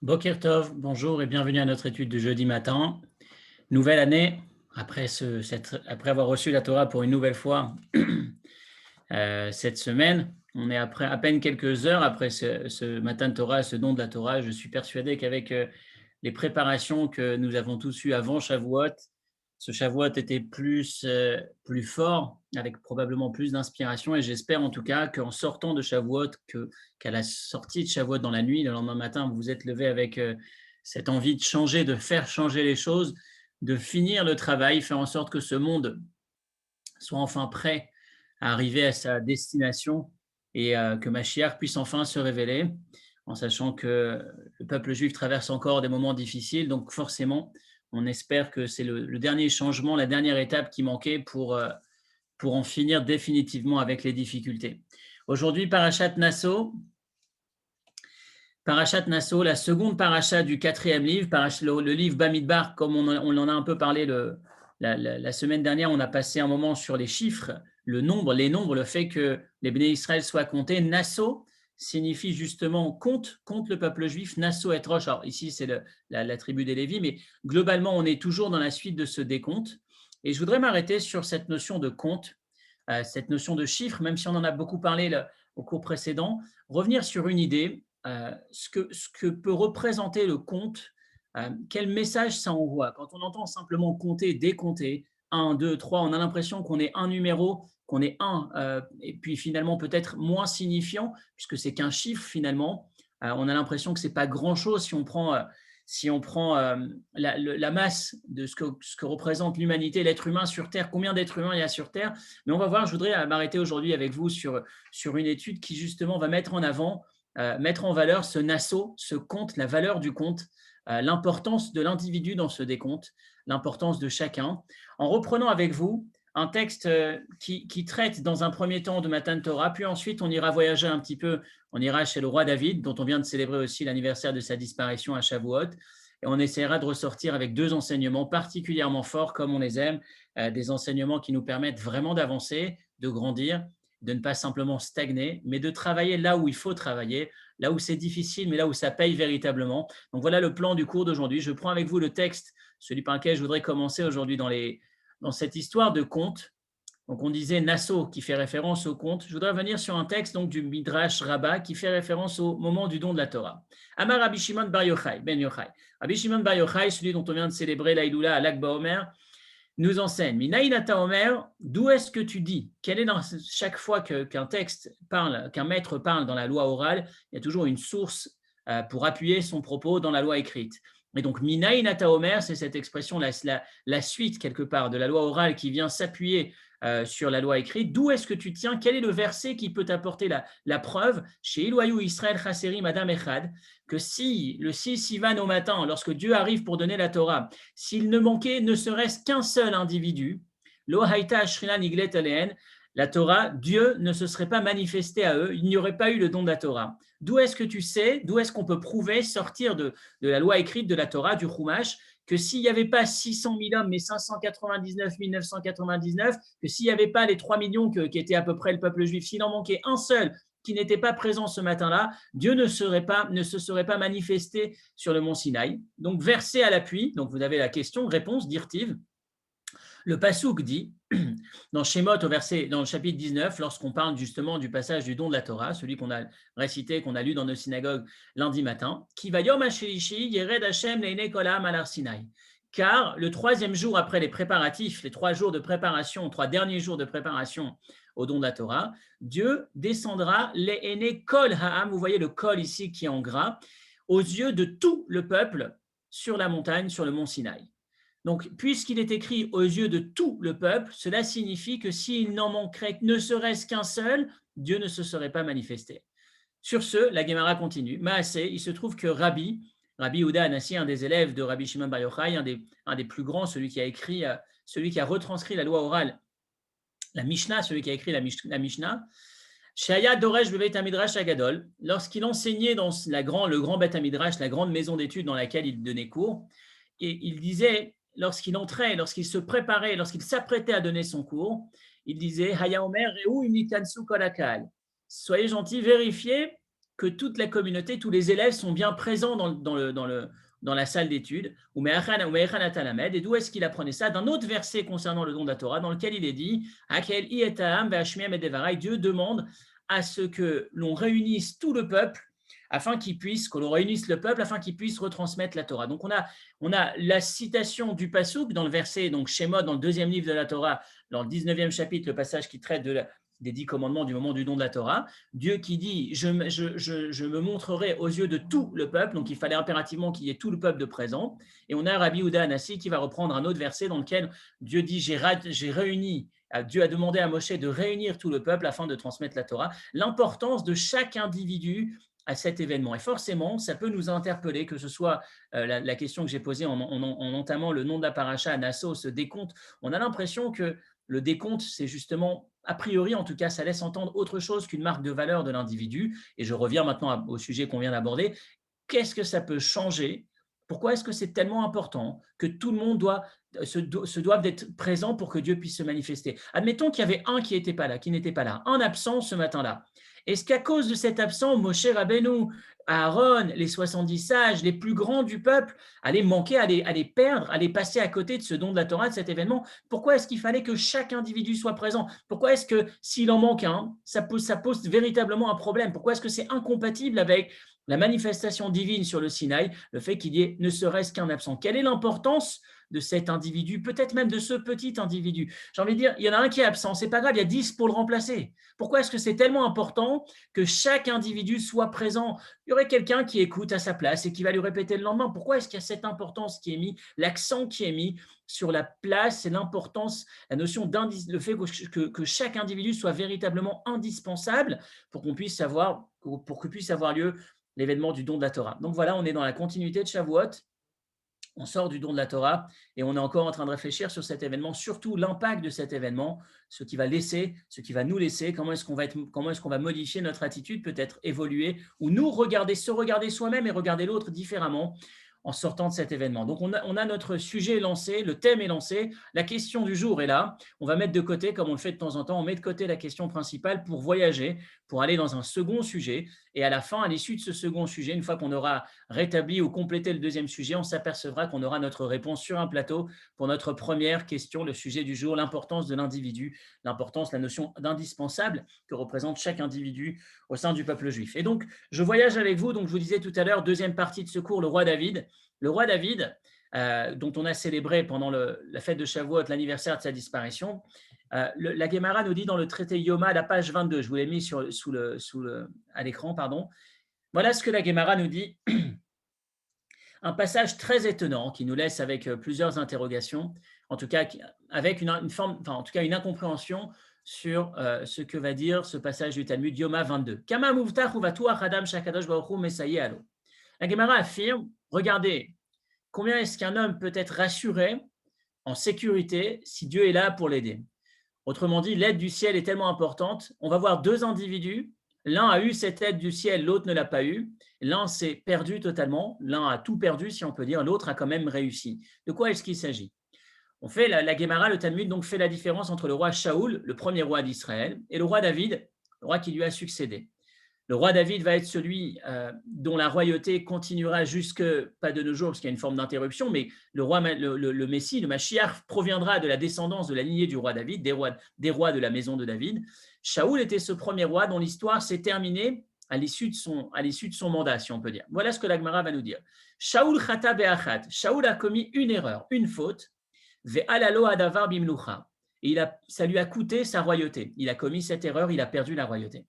Boker Tov, bonjour et bienvenue à notre étude du jeudi matin. Nouvelle année, après avoir reçu la Torah pour une nouvelle fois cette semaine. On est après à peine quelques heures après ce matin de Torah, ce don de la Torah. Je suis persuadé qu'avec les préparations que nous avons tous eues avant Shavuot, ce Shavuot était plus fort, avec probablement plus d'inspiration. Et j'espère en tout cas qu'en sortant de Shavuot, qu'à la sortie de Shavuot dans la nuit, le lendemain matin, vous vous êtes levé avec cette envie de changer, de faire changer les choses, de finir le travail, faire en sorte que ce monde soit enfin prêt à arriver à sa destination et que Mashiach puisse enfin se révéler, en sachant que le peuple juif traverse encore des moments difficiles. Donc forcément, on espère que c'est le dernier changement, la dernière étape qui manquait pour en finir définitivement avec les difficultés. Aujourd'hui, Parashat Nasso, la seconde paracha du quatrième livre, le livre Bamidbar, comme on en a un peu parlé la semaine dernière, on a passé un moment sur les chiffres, les nombres, le fait que les Béné Israël soient comptés. Nasso signifie justement compte le peuple juif, Nasso et Rosh. Alors ici, c'est la tribu des Lévis, mais globalement, on est toujours dans la suite de ce décompte. Et je voudrais m'arrêter sur cette notion de compte, cette notion de chiffre, même si on en a beaucoup parlé au cours précédent, revenir sur une idée, ce que peut représenter le compte, quel message ça envoie. Quand on entend simplement compter, décompter, 1, 2, 3, on a l'impression qu'on est un numéro, qu'on est un, et puis finalement peut-être moins signifiant, puisque c'est qu'un chiffre finalement. On a l'impression que ce n'est pas grand-chose si on prend la masse de ce que représente l'humanité, l'être humain sur Terre, combien d'êtres humains il y a sur Terre. Mais on va voir, je voudrais m'arrêter aujourd'hui avec vous sur une étude qui justement va mettre en avant, mettre en valeur ce nasso, ce compte, la valeur du compte, l'importance de l'individu dans ce décompte, l'importance de chacun, en reprenant avec vous un texte qui traite dans un premier temps de Matan Torah, puis ensuite on ira voyager un petit peu, on ira chez le roi David, dont on vient de célébrer aussi l'anniversaire de sa disparition à Shavuot, et on essaiera de ressortir avec deux enseignements particulièrement forts, comme on les aime, des enseignements qui nous permettent vraiment d'avancer, de grandir, de ne pas simplement stagner, mais de travailler là où il faut travailler, là où c'est difficile, mais là où ça paye véritablement. Donc voilà le plan du cours d'aujourd'hui. Je prends avec vous le texte, celui par lequel je voudrais commencer aujourd'hui dans cette histoire de conte. Donc on disait Nasso qui fait référence au conte. Je voudrais venir sur un texte donc du Midrash Rabbah qui fait référence au moment du don de la Torah. Amar Rabbi Shimon Bar Yochai, Ben Yochai. Rabbi Shimon Bar Yochai, celui dont on vient de célébrer l'Aïloula à Lag BaOmer, nous enseigne. Minaïnata Omer, d'où est-ce que tu dis? Quelle est dans chaque fois qu'un texte parle, qu'un maître parle dans la loi orale, il y a toujours une source pour appuyer son propos dans la loi écrite. Et donc, Minaïnata Omer, c'est cette expression, la suite quelque part de la loi orale qui vient s'appuyer sur la loi écrite. D'où est-ce que tu tiens? Quel est le verset qui peut t'apporter la preuve chez Eloyou Israël Chasseri Madame Echad que si le 6 Sivan au matin, lorsque Dieu arrive pour donner la Torah, s'il ne manquait ne serait-ce qu'un seul individu, Lo Haïta Ashrina Niglet Aleen, la Torah, Dieu ne se serait pas manifesté à eux, il n'y aurait pas eu le don de la Torah. D'où est-ce que tu sais, d'où est-ce qu'on peut prouver, sortir de la loi écrite de la Torah, du Chumash, que s'il n'y avait pas 600 000 hommes, mais 599 999, que s'il n'y avait pas les 3 millions qui étaient à peu près le peuple juif, s'il en manquait un seul qui n'était pas présent ce matin-là, Dieu ne se serait pas manifesté sur le mont Sinaï. Donc, verset à l'appui, donc vous avez la question, réponse, dirtive. Le Passouk dit, dans Shemot, dans le chapitre 19, lorsqu'on parle justement du passage du don de la Torah, celui qu'on a récité, qu'on a lu dans nos synagogues lundi matin, qui va Yom HaShlishi, Yered Hashem Leine Kolam Alar Sinai. Car le troisième jour après les préparatifs, les 3 jours de préparation, 3 derniers jours de préparation au don de la Torah, Dieu descendra Leine Kol Ha'am, vous voyez le Kol ici qui est en gras, aux yeux de tout le peuple sur la montagne, sur le mont Sinaï. Donc, puisqu'il est écrit aux yeux de tout le peuple, cela signifie que s'il n'en manquerait ne serait-ce qu'un seul, Dieu ne se serait pas manifesté. Sur ce, la Gemara continue. Maaseh, il se trouve que Rabbi Yehuda Hanassi, un des élèves de Rabbi Shimon Bar Yochai, un des plus grands, celui qui a retranscrit la loi orale, la Mishnah, celui qui a écrit la Mishnah, Shaya Doresh Bebeit Hamidrash Agadol, lorsqu'il enseignait dans le grand Beth Hamidrash, la grande maison d'études dans laquelle il donnait cours, et il disait, lorsqu'il entrait, lorsqu'il se préparait, lorsqu'il s'apprêtait à donner son cours, il disait Haya Omer Reu Imitansu Kolakal. Soyez gentils, vérifiez que toute la communauté, tous les élèves sont bien présents dans la salle d'études. Et d'où est-ce qu'il apprenait ça? D'un autre verset concernant le don de la Torah, dans lequel il est dit Dieu demande à ce que l'on réunisse tout le peuple que l'on réunisse le peuple afin qu'il puisse retransmettre la Torah. Donc on a la citation du Passouk dans le verset, donc Shemot, dans le deuxième livre de la Torah, dans le 19e chapitre, le passage qui traite des 10 commandements du moment du don de la Torah. Dieu qui dit je me montrerai aux yeux de tout le peuple, donc il fallait impérativement qu'il y ait tout le peuple de présent. Et on a Rabbi Yehuda Hanassi qui va reprendre un autre verset dans lequel Dieu dit j'ai réuni. Dieu a demandé à Moshe de réunir tout le peuple afin de transmettre la Torah. L'importance de chaque individu à cet événement. Et forcément, ça peut nous interpeller, que ce soit la question que j'ai posée en entamant le nom de la paracha à Nassau, ce décompte. On a l'impression que le décompte, c'est justement, a priori en tout cas, ça laisse entendre autre chose qu'une marque de valeur de l'individu. Et je reviens maintenant au sujet qu'on vient d'aborder. Qu'est-ce que ça peut changer? Pourquoi est-ce que c'est tellement important que tout le monde se doive d'être présent pour que Dieu puisse se manifester? Admettons qu'il y avait un qui n'était pas là, un absent ce matin-là. Est-ce qu'à cause de cet absent, Moshe Rabbeinu, Aaron, les 70 sages, les plus grands du peuple, allaient manquer, allaient perdre, allaient passer à côté de ce don de la Torah, de cet événement? Pourquoi est-ce qu'il fallait que chaque individu soit présent? Pourquoi est-ce que s'il en manque un, ça pose véritablement un problème? Pourquoi est-ce que c'est incompatible avec la manifestation divine sur le Sinaï, le fait qu'il y ait ne serait-ce qu'un absent? Quelle est l'importance de cet individu, peut-être même de ce petit individu? J'ai envie de dire, il y en a un qui est absent, c'est pas grave, il y a 10 pour le remplacer. Pourquoi est-ce que c'est tellement important que chaque individu soit présent? Il y aurait quelqu'un qui écoute à sa place et qui va lui répéter le lendemain. Pourquoi est-ce qu'il y a cette importance qui est mise, l'accent qui est mis sur la place et l'importance, la notion le fait que chaque individu soit véritablement indispensable pour qu'on puisse pour que puisse avoir lieu l'événement du don de la Torah. Donc voilà, on est dans la continuité de Shavuot. On sort du don de la Torah et on est encore en train de réfléchir sur cet événement, surtout l'impact de cet événement, ce qui va nous laisser, comment est-ce qu'on va modifier notre attitude, peut-être évoluer, ou se regarder soi-même et regarder l'autre différemment en sortant de cet événement. Donc on a notre sujet lancé, le thème est lancé, la question du jour est là. On va mettre de côté, comme on le fait de temps en temps, on met de côté la question principale pour voyager, pour aller dans un second sujet. Et à la fin, à l'issue de ce second sujet, une fois qu'on aura rétabli ou complété le deuxième sujet, on s'apercevra qu'on aura notre réponse sur un plateau pour notre première question, le sujet du jour, l'importance de l'individu, la notion d'indispensable que représente chaque individu au sein du peuple juif. Et donc, je voyage avec vous, donc je vous disais tout à l'heure, deuxième partie de ce cours, le roi David. Le roi David, dont on a célébré pendant la fête de Shavuot l'anniversaire de sa disparition, la Guémara nous dit dans le traité Yoma, la page 22, je vous l'ai mis à l'écran, pardon. Voilà ce que la Guémara nous dit. Un passage très étonnant qui nous laisse avec plusieurs interrogations, en tout cas avec une incompréhension sur ce que va dire ce passage du Talmud Yoma 22. Kama muvtach uvatuach adam shakadosh baruch hu mesaye alo. La Guémara affirme, regardez, combien est-ce qu'un homme peut être rassuré, en sécurité, si Dieu est là pour l'aider? Autrement dit, l'aide du ciel est tellement importante. On va voir deux individus. L'un a eu cette aide du ciel, l'autre ne l'a pas eu. L'un s'est perdu totalement. L'un a tout perdu, si on peut dire. L'autre a quand même réussi. De quoi est-ce qu'il s'agit? On fait la Guémara, le Talmud, donc fait la différence entre le roi Shaoul, le premier roi d'Israël, et le roi David, le roi qui lui a succédé. Le roi David va être celui dont la royauté continuera jusque, pas de nos jours, parce qu'il y a une forme d'interruption, mais le Messie, le Mashiach, proviendra de la descendance de la lignée du roi David, des rois de la maison de David. Shaoul était ce premier roi dont l'histoire s'est terminée à l'issue de son mandat, si on peut dire. Voilà ce que la Gemara va nous dire. Shaoul chata be'achat. Shaoul a commis une erreur, une faute. Ve'alalo adavar bimlucha. Et ça lui a coûté sa royauté. Il a commis cette erreur, il a perdu la royauté.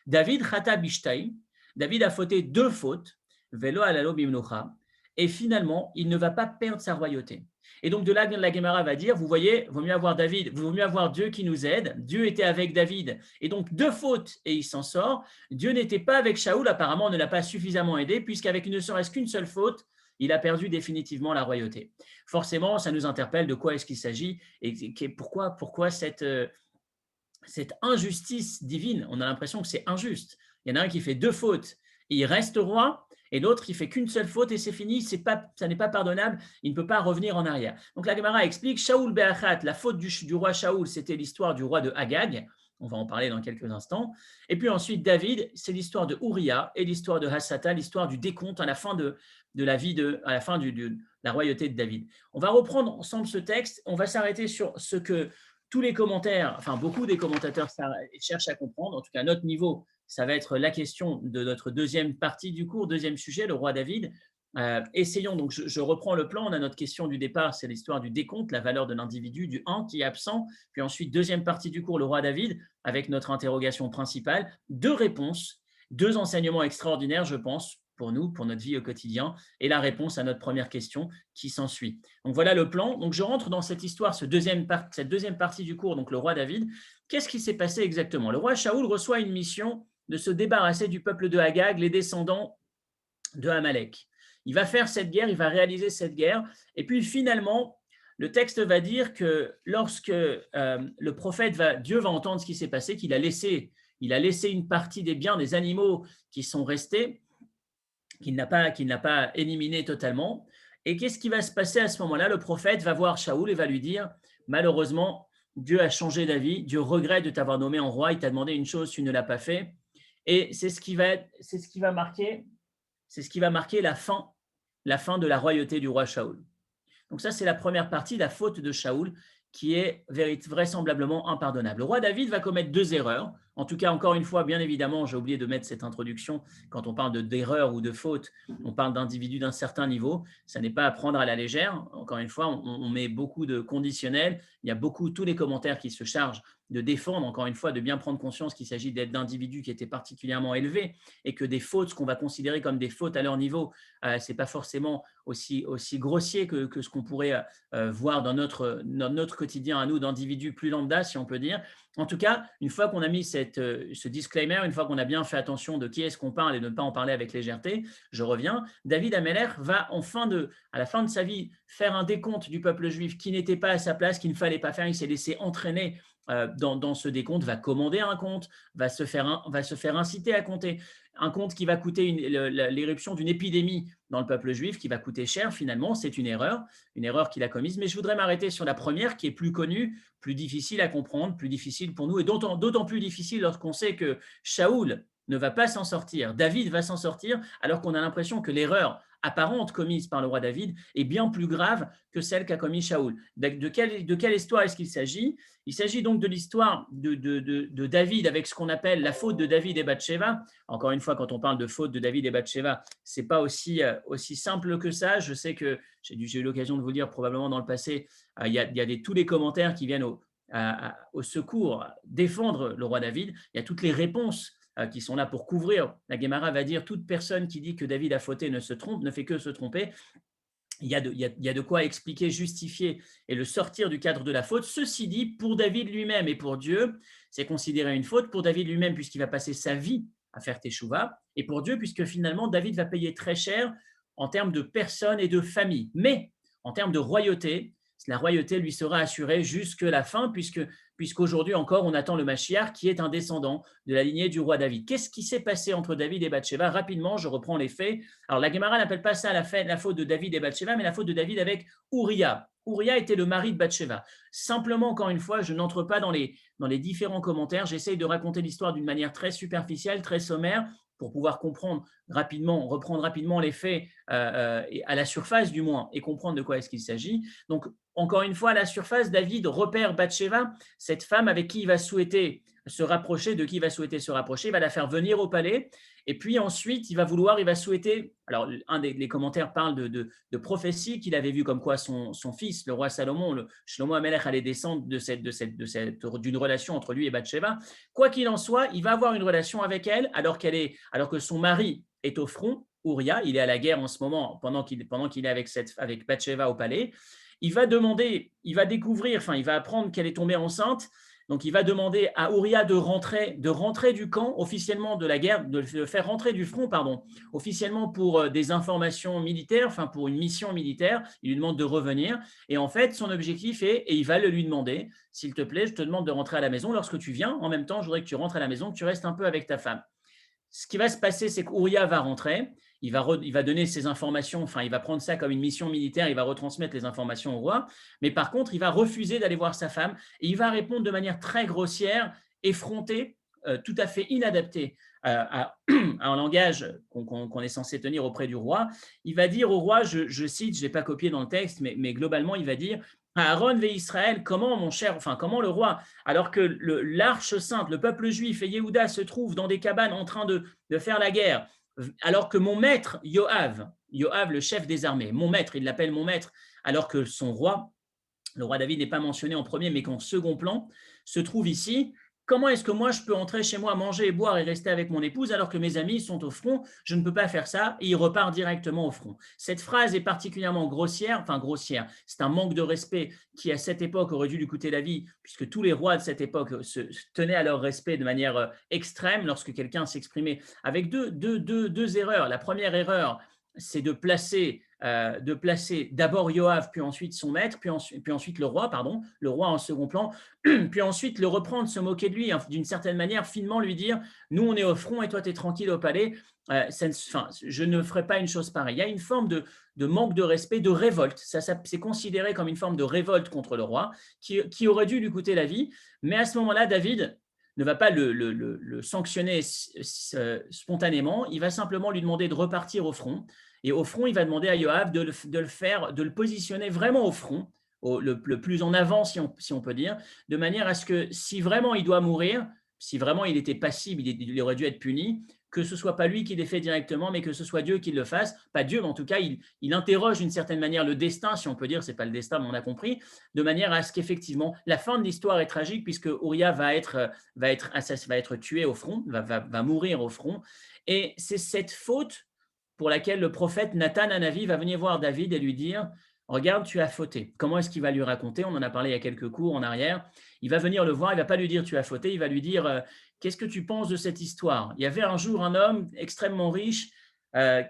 David chata bishtai, David a fauté deux fautes, velo alalo bimnocha, et finalement, il ne va pas perdre sa royauté. Et donc de là, la Gemara va dire, vous voyez, vaut mieux avoir Dieu qui nous aide. Dieu était avec David, et donc deux fautes, et il s'en sort. Dieu n'était pas avec Shaoul, apparemment, on ne l'a pas suffisamment aidé, puisqu'avec ne serait-ce qu'une seule faute, il a perdu définitivement la royauté. Forcément, ça nous interpelle de quoi est-ce qu'il s'agit, et pourquoi cette injustice divine. On a l'impression que c'est injuste. Il y en a un qui fait deux fautes et il reste roi, et l'autre qui fait qu'une seule faute et c'est fini, ça n'est pas pardonnable, il ne peut pas revenir en arrière. Donc la Gemara explique, Shaoul Be'achat, la faute du roi Shaoul, c'était l'histoire du roi de Agag. On va en parler dans quelques instants. Et puis ensuite, David, c'est l'histoire de Uriah et l'histoire de Hassata, l'histoire du décompte à la fin de la vie à la fin de la royauté de David. On va reprendre ensemble ce texte. On va s'arrêter sur ce que tous les commentaires, enfin beaucoup des commentateurs cherchent à comprendre. En tout cas, à notre niveau, ça va être la question de notre deuxième partie du cours, deuxième sujet, le roi David. Essayons, donc je reprends le plan, on a notre question du départ, c'est l'histoire du décompte, la valeur de l'individu, du 1 qui est absent, puis ensuite deuxième partie du cours, le roi David, avec notre interrogation principale, deux réponses, deux enseignements extraordinaires, je pense, pour nous, pour notre vie au quotidien, et la réponse à notre première question qui s'ensuit. Donc voilà le plan, donc je rentre dans cette histoire, cette deuxième partie du cours, donc le roi David. Qu'est-ce qui s'est passé exactement? Le roi Shaoul reçoit une mission de se débarrasser du peuple de Agag, les descendants de Amalek. Il va faire cette guerre, il va réaliser cette guerre, et puis finalement, le texte va dire que lorsque le prophète Dieu va entendre ce qui s'est passé, qu'il a laissé une partie des biens, des animaux qui sont restés, qu'il n'a pas éliminé totalement. Et qu'est-ce qui va se passer à ce moment-là? Le prophète va voir Shaoul et va lui dire, malheureusement, Dieu a changé d'avis, Dieu regrette de t'avoir nommé en roi, il t'a demandé une chose, tu ne l'as pas fait. Et c'est ce qui va marquer la fin de la royauté du roi Shaoul. Donc ça, c'est la première partie, la faute de Shaoul, qui est vraisemblablement impardonnable. Le roi David va commettre deux erreurs. En tout cas, encore une fois, bien évidemment, j'ai oublié de mettre cette introduction. Quand on parle d'erreur ou de faute, on parle d'individus d'un certain niveau. Ça n'est pas à prendre à la légère. Encore une fois, on met beaucoup de conditionnels. Il y a tous les commentaires qui se chargent de défendre, encore une fois, de bien prendre conscience qu'il s'agit d'individus qui étaient particulièrement élevés et que des fautes, ce qu'on va considérer comme des fautes à leur niveau, ce n'est pas forcément aussi grossier que ce qu'on pourrait voir dans notre quotidien à nous d'individus plus lambda, si on peut dire. En tout cas, une fois qu'on a mis ce disclaimer, une fois qu'on a bien fait attention de qui est-ce qu'on parle et de ne pas en parler avec légèreté, je reviens. David Ameller va à la fin de sa vie faire un décompte du peuple juif qui n'était pas à sa place, qu'il ne fallait pas faire. Il s'est laissé entraîner dans ce décompte, va commander un compte, va se faire inciter à compter. Un compte qui va coûter l'éruption d'une épidémie dans le peuple juif, qui va coûter cher finalement, c'est une erreur qu'il a commise. Mais je voudrais m'arrêter sur la première qui est plus connue, plus difficile à comprendre, plus difficile pour nous, et d'autant plus difficile lorsqu'on sait que Shaoul ne va pas s'en sortir, David va s'en sortir, alors qu'on a l'impression que l'erreur apparente commise par le roi David est bien plus grave que celle qu'a commise Shaoul. De quelle histoire est-ce qu'il s'agit? Il s'agit donc de l'histoire de David avec ce qu'on appelle la faute de David et Bathsheba. Encore une fois, quand on parle de faute de David et Bathsheba, ce n'est pas aussi simple que ça. Je sais que j'ai eu l'occasion de vous le dire probablement dans le passé, il y a tous les commentaires qui viennent au secours, défendre le roi David. Il y a toutes les réponses qui sont là pour couvrir. La Guémara va dire toute personne qui dit que David a fauté ne se trompe, ne fait que se tromper. Il y a de quoi expliquer, justifier et le sortir du cadre de la faute. Ceci dit, pour David lui-même et pour Dieu, c'est considéré une faute. Pour David lui-même, puisqu'il va passer sa vie à faire teshuva, et pour Dieu, puisque finalement, David va payer très cher en termes de personnes et de famille. Mais en termes de royauté, la royauté lui sera assurée jusque la fin, puisqu'aujourd'hui encore, on attend le Mashiach, qui est un descendant de la lignée du roi David. Qu'est-ce qui s'est passé entre David et Bathsheba? Rapidement, je reprends les faits. Alors, la Gemara n'appelle pas ça la faute de David et Bathsheba, mais la faute de David avec Uriah. Uriah était le mari de Bathsheba. Simplement, encore une fois, je n'entre pas dans les différents commentaires. J'essaye de raconter l'histoire d'une manière très superficielle, très sommaire, pour pouvoir reprendre rapidement les faits à la surface du moins, et comprendre de quoi est-ce qu'il s'agit. Donc, encore une fois, à la surface, David repère Bathsheba, cette femme avec qui il va souhaiter se rapprocher, il va la faire venir au palais, et puis ensuite, il va souhaiter, alors les commentaires parlent de prophétie qu'il avait vu comme quoi son fils, le roi Salomon, Shlomo Amelech, allait descendre d'une relation entre lui et Bathsheba. Quoi qu'il en soit, il va avoir une relation avec elle alors que son mari est au front. Uriah, il est à la guerre en ce moment pendant qu'il est avec Bathsheba au palais. Il va apprendre qu'elle est tombée enceinte. Donc, il va demander à Uriah de rentrer du camp officiellement de la guerre, de le faire rentrer du front, pardon, officiellement pour des informations militaires, enfin pour une mission militaire. Il lui demande de revenir. Et en fait, son objectif et il va le lui demander, s'il te plaît, je te demande de rentrer à la maison. Lorsque tu viens, en même temps, je voudrais que tu rentres à la maison, que tu restes un peu avec ta femme. Ce qui va se passer, c'est qu'Uriah va rentrer, il va donner ses informations, enfin, il va prendre ça comme une mission militaire, il va retransmettre les informations au roi, mais par contre, il va refuser d'aller voir sa femme et il va répondre de manière très grossière effronté, tout à fait inadapté à un langage qu'on est censé tenir auprès du roi. Il va dire au roi, je cite, je n'ai pas copié dans le texte, mais globalement, il va dire Aaron ve Israël, comment mon cher, enfin comment le roi, alors que l'arche sainte, le peuple juif et Yehuda se trouvent dans des cabanes en train de faire la guerre, alors que mon maître, Yoav, le chef des armées, mon maître, il l'appelle mon maître, alors que son roi, le roi David n'est pas mentionné en premier, mais qu'en second plan, se trouve ici. Comment est-ce que moi, je peux entrer chez moi, manger et boire et rester avec mon épouse alors que mes amis sont au front? Je ne peux pas faire ça. Et il repart directement au front. Cette phrase est particulièrement grossière, enfin grossière. C'est un manque de respect qui, à cette époque, aurait dû lui coûter la vie, puisque tous les rois de cette époque se tenaient à leur respect de manière extrême lorsque quelqu'un s'exprimait avec deux erreurs. La première erreur, c'est de placer d'abord Yoav, puis ensuite son maître, puis ensuite le roi, pardon, le roi en second plan, puis ensuite le reprendre, se moquer de lui, hein, d'une certaine manière, finement lui dire, nous on est au front et toi tu es tranquille au palais. Je ne ferai pas une chose pareille. Il y a une forme de manque de respect, de révolte. C'est considéré comme une forme de révolte contre le roi qui aurait dû lui coûter la vie. Mais à ce moment-là, David ne va pas le sanctionner spontanément. Il va simplement lui demander de repartir au front. Et au front, il va demander à Yoav de le positionner vraiment au front, le plus en avant, si on peut dire, de manière à ce que si vraiment il doit mourir, si vraiment il était passible, il aurait dû être puni, que ce ne soit pas lui qui l'ait fait directement, mais que ce soit Dieu qui le fasse. Pas Dieu, mais en tout cas, il interroge d'une certaine manière le destin, si on peut dire, ce n'est pas le destin, mais on a compris, de manière à ce qu'effectivement, la fin de l'histoire est tragique, puisque Uriah va être tué au front, va mourir au front. Et c'est cette faute pour laquelle le prophète Nathan Hanavi va venir voir David et lui dire regarde, tu as fauté. Comment est-ce qu'il va lui raconter? On en a parlé il y a quelques cours en arrière. Il va venir le voir, il ne va pas lui dire tu as fauté, il va lui dire qu'est-ce que tu penses de cette histoire? Il y avait un jour un homme extrêmement riche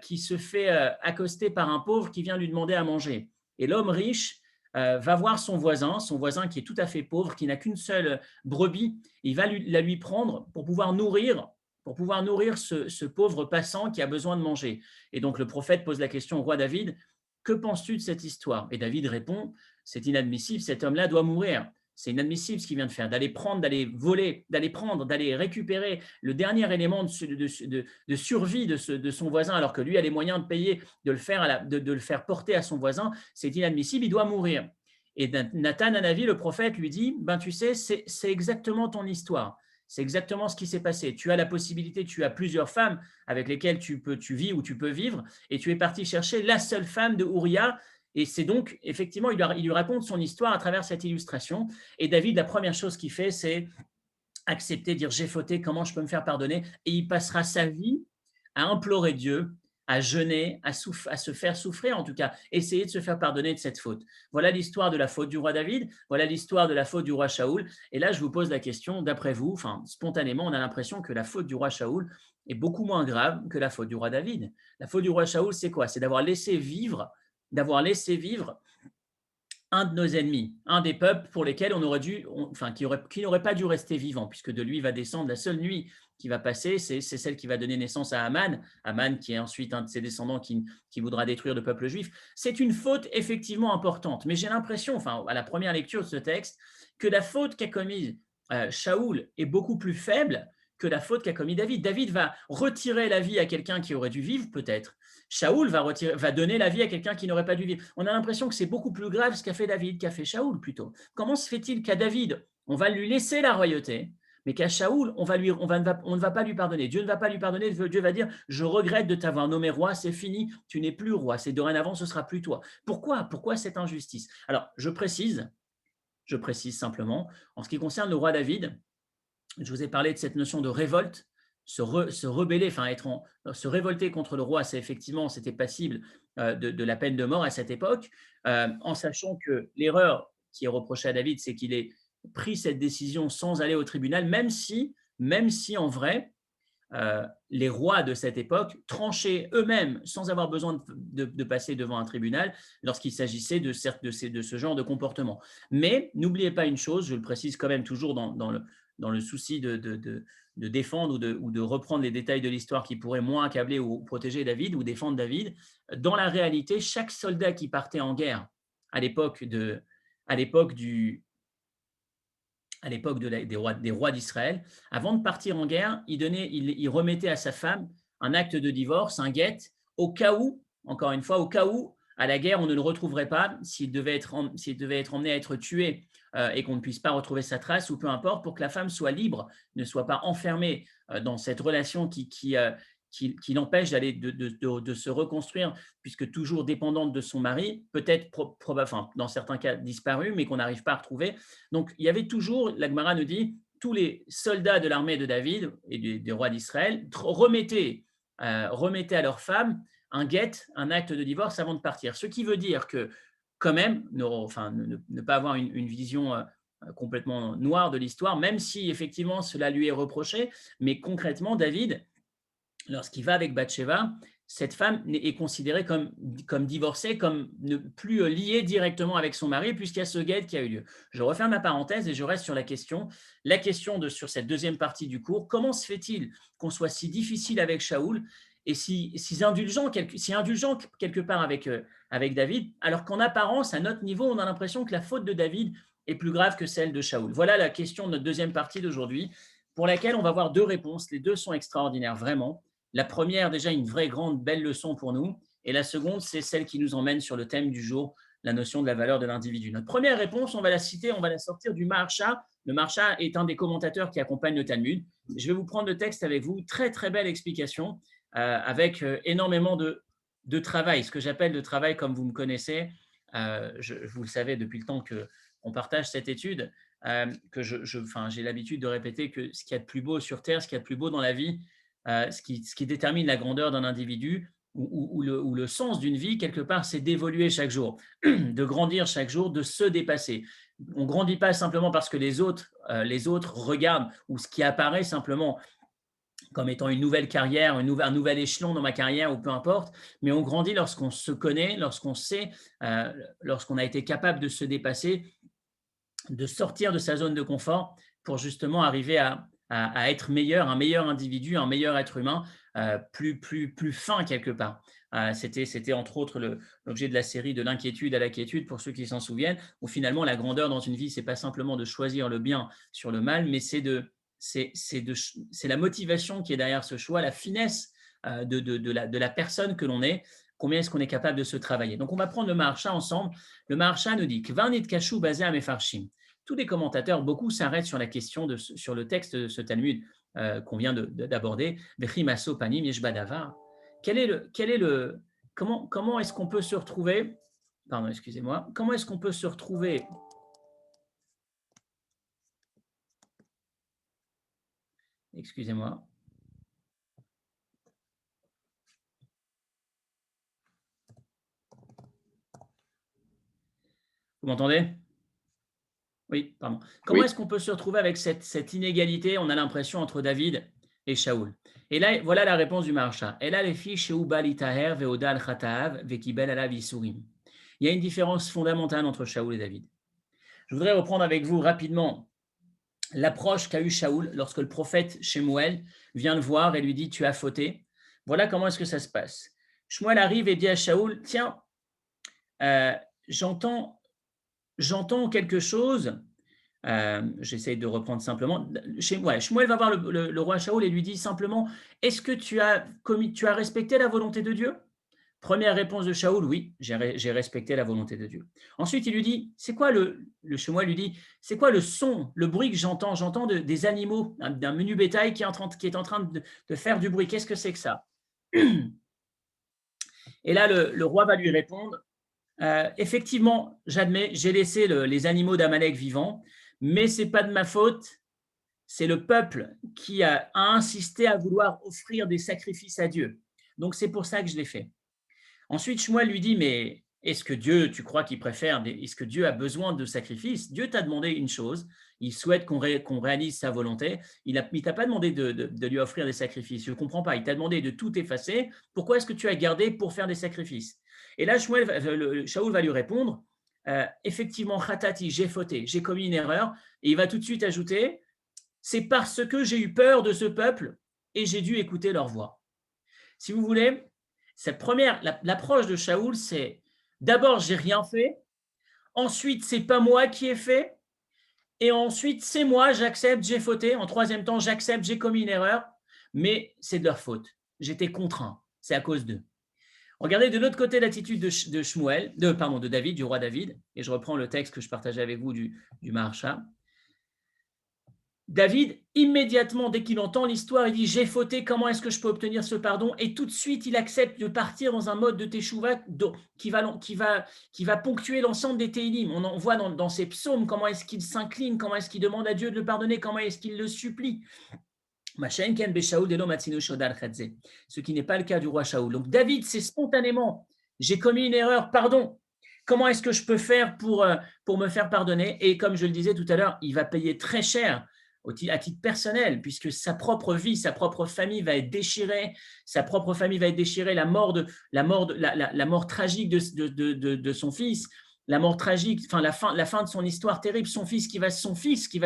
qui se fait accoster par un pauvre qui vient lui demander à manger. Et l'homme riche va voir son voisin qui est tout à fait pauvre, qui n'a qu'une seule brebis, il va la lui prendre pour pouvoir nourrir ce pauvre passant qui a besoin de manger. Et donc le prophète pose la question au roi David, que penses-tu de cette histoire? Et David répond, c'est inadmissible, cet homme-là doit mourir. C'est inadmissible ce qu'il vient de faire, d'aller prendre, d'aller voler, d'aller prendre, d'aller récupérer le dernier élément de survie de son voisin, alors que lui a les moyens de payer, de le faire porter à son voisin. C'est inadmissible, il doit mourir. Et Nathan Hanavi, le prophète, lui dit, ben, tu sais, c'est exactement ton histoire. C'est exactement ce qui s'est passé. Tu as la possibilité, tu as plusieurs femmes avec lesquelles tu vis ou tu peux vivre, et tu es parti chercher la seule femme de Uriah. Et c'est donc, effectivement, il lui raconte son histoire à travers cette illustration. Et David, la première chose qu'il fait, c'est accepter, dire j'ai fauté, comment je peux me faire pardonner? Et il passera sa vie à implorer Dieu, à jeûner, à se faire souffrir, en tout cas, essayer de se faire pardonner de cette faute. Voilà l'histoire de la faute du roi David, voilà l'histoire de la faute du roi Shaoul. Et là, je vous pose la question, d'après vous, enfin, spontanément, on a l'impression que la faute du roi Shaoul est beaucoup moins grave que la faute du roi David. La faute du roi Shaoul, c'est quoi? C'est d'avoir laissé vivre un de nos ennemis, un des peuples pour lesquels qui n'aurait pas dû rester vivant, puisque de lui va descendre la seule nuit qui va passer, c'est celle qui va donner naissance à Aman qui est ensuite un de ses descendants qui voudra détruire le peuple juif. C'est une faute effectivement importante, mais j'ai l'impression, enfin à la première lecture de ce texte, que la faute qu'a commise Shaoul est beaucoup plus faible que la faute qu'a commis David. David va retirer la vie à quelqu'un qui aurait dû vivre peut-être. Shaoul va donner la vie à quelqu'un qui n'aurait pas dû vivre. On a l'impression que c'est beaucoup plus grave ce qu'a fait David, qu'a fait Shaoul plutôt. Comment se fait-il qu'à David, on va lui laisser la royauté, mais qu'à Shaoul, on ne va pas lui pardonner. Dieu ne va pas lui pardonner. Dieu va dire, je regrette de t'avoir nommé roi, c'est fini, tu n'es plus roi, c'est dorénavant, ce sera plus toi. Pourquoi cette injustice? Alors, je précise simplement, en ce qui concerne le roi David, je vous ai parlé de cette notion de révolte, se rebeller, enfin se révolter contre le roi, c'était passible de la peine de mort à cette époque, en sachant que l'erreur qui est reprochée à David, c'est qu'il ait pris cette décision sans aller au tribunal, même si en vrai, les rois de cette époque tranchaient eux-mêmes sans avoir besoin de passer devant un tribunal lorsqu'il s'agissait de ce genre de comportement. Mais n'oubliez pas une chose, je le précise quand même toujours dans le souci de défendre ou de reprendre les détails de l'histoire qui pourraient moins accabler ou protéger David ou défendre David. Dans la réalité, chaque soldat qui partait en guerre à l'époque du, à l'époque des rois d'Israël, avant de partir en guerre, il remettait à sa femme un acte de divorce, un guet, au cas où, encore une fois, au cas où, à la guerre, on ne le retrouverait pas, s'il devait être emmené à être tué et qu'on ne puisse pas retrouver sa trace, ou peu importe, pour que la femme soit libre, ne soit pas enfermée dans cette relation qui l'empêche de se reconstruire, puisque toujours dépendante de son mari, peut-être enfin, dans certains cas disparu, mais qu'on n'arrive pas à retrouver. Donc, il y avait toujours, la Gemara nous dit, tous les soldats de l'armée de David et des rois d'Israël remettaient à leurs femmes un guet, un acte de divorce avant de partir. Ce qui veut dire que, quand même, ne pas avoir une vision complètement noire de l'histoire, même si effectivement cela lui est reproché, mais concrètement, David, lorsqu'il va avec Bathsheba, cette femme est considérée comme divorcée, comme ne plus liée directement avec son mari, puisqu'il y a ce guet qui a eu lieu. Je referme ma parenthèse et je reste sur la question sur cette deuxième partie du cours. Comment se fait-il qu'on soit si difficile avec Shaoul et si indulgent quelque part avec David, alors qu'en apparence, à notre niveau, on a l'impression que la faute de David est plus grave que celle de Shaoul. Voilà la question de notre deuxième partie d'aujourd'hui, pour laquelle on va voir deux réponses. Les deux sont extraordinaires, vraiment. La première, déjà, une vraie grande belle leçon pour nous. Et la seconde, c'est celle qui nous emmène sur le thème du jour, la notion de la valeur de l'individu. Notre première réponse, on va la citer, on va la sortir du Maharsha. Le Maharsha est un des commentateurs qui accompagne le Talmud. Je vais vous prendre le texte avec vous. Très, très belle explication avec énormément de travail, ce que j'appelle de travail comme vous me connaissez. Vous le savez depuis le temps qu'on partage cette étude, j'ai l'habitude de répéter que ce qu'il y a de plus beau sur Terre, ce qu'il y a de plus beau dans la vie, ce qui détermine la grandeur d'un individu ou le sens d'une vie, quelque part, c'est d'évoluer chaque jour, de grandir chaque jour, de se dépasser. On ne grandit pas simplement parce que les autres regardent ou ce qui apparaît simplement comme étant une nouvelle carrière, un nouvel échelon dans ma carrière ou peu importe, mais on grandit lorsqu'on se connaît, lorsqu'on sait, lorsqu'on a été capable de se dépasser, de sortir de sa zone de confort pour justement arriver à être meilleur, un meilleur individu, un meilleur être humain, plus fin quelque part. C'était entre autres l'objet de la série De l'inquiétude à la quiétude, pour ceux qui s'en souviennent, où finalement la grandeur dans une vie, c'est pas simplement de choisir le bien sur le mal, mais c'est la motivation qui est derrière ce choix, la finesse de la personne que l'on est. Combien est-ce qu'on est capable de se travailler? Donc, on va prendre le Maharsha ensemble. Le Maharsha nous dit Kvarnit kashu basé à mefarshim. Tous les commentateurs, beaucoup s'arrêtent sur la question sur le texte de ce Talmud qu'on vient d'aborder. Vechimaso panim yeshbadavar. Comment est-ce qu'on peut se retrouver? Pardon, excusez-moi. Comment est-ce qu'on peut se retrouver? Excusez-moi. Vous m'entendez? Oui, pardon. Comment Oui, est-ce qu'on peut se retrouver avec cette inégalité, on a l'impression, entre David et Shaoul? Et là, voilà la réponse du Maharsha. Il y a une différence fondamentale entre Shaoul et David. Je voudrais reprendre avec vous rapidement l'approche qu'a eu Shaoul lorsque le prophète Shemuel vient le voir et lui dit « Tu as fauté ». Voilà comment est-ce que ça se passe. Shemuel arrive et dit à Shaoul « Tiens, euh, j'entends quelque chose. » J'essaye de reprendre simplement. Shmuel va voir le roi Shaoul et lui dit simplement, est-ce que tu as respecté la volonté de Dieu? Première réponse de Shaoul, oui, j'ai respecté la volonté de Dieu. Ensuite, il lui dit, c'est quoi le Shmuel lui dit, c'est quoi le son, le bruit que j'entends? J'entends des animaux, d'un menu bétail qui est en train de faire du bruit. Qu'est-ce que c'est que ça? Et là, le roi va lui répondre, effectivement, j'admets, j'ai laissé les animaux d'Amalek vivants, mais ce n'est pas de ma faute, c'est le peuple qui a insisté à vouloir offrir des sacrifices à Dieu. Donc c'est pour ça que je l'ai fait. Ensuite, Shmuel lui dit, mais est-ce que Dieu, tu crois qu'il préfère, est-ce que Dieu a besoin de sacrifices? Dieu t'a demandé une chose, il souhaite qu'on réalise sa volonté, il ne t'a pas demandé de lui offrir des sacrifices, je ne comprends pas, il t'a demandé de tout effacer, pourquoi est-ce que tu as gardé pour faire des sacrifices? Et là, Shaoul va lui répondre, effectivement, Khatati, j'ai fauté, j'ai commis une erreur, et il va tout de suite ajouter, c'est parce que j'ai eu peur de ce peuple et j'ai dû écouter leur voix. Si vous voulez, l'approche de Shaoul, c'est d'abord, j'ai rien fait. Ensuite, c'est pas moi qui ai fait. Et ensuite, c'est moi, j'accepte, j'ai fauté. En troisième temps, j'accepte, j'ai commis une erreur, mais c'est de leur faute. J'étais contraint. C'est à cause d'eux. Regardez de l'autre côté l'attitude de Shmuel, de David, du roi David. Et je reprends le texte que je partageais avec vous du Maharsha. David, immédiatement, dès qu'il entend l'histoire, il dit « J'ai fauté, comment est-ce que je peux obtenir ce pardon ?» Et tout de suite, il accepte de partir dans un mode de teshuva qui va ponctuer l'ensemble des Téhilim. On en voit dans ses psaumes comment est-ce qu'il s'incline, comment est-ce qu'il demande à Dieu de le pardonner, comment est-ce qu'il le supplie. Ce qui n'est pas le cas du roi Shaoul. Donc David, c'est spontanément « J'ai commis une erreur, pardon !» Comment est-ce que je peux faire pour me faire pardonner? Et comme je le disais tout à l'heure, il va payer très cher à titre personnel, puisque sa propre vie, sa propre famille va être déchirée, la mort tragique de son fils, la mort tragique, enfin la fin de son histoire terrible, son fils qui va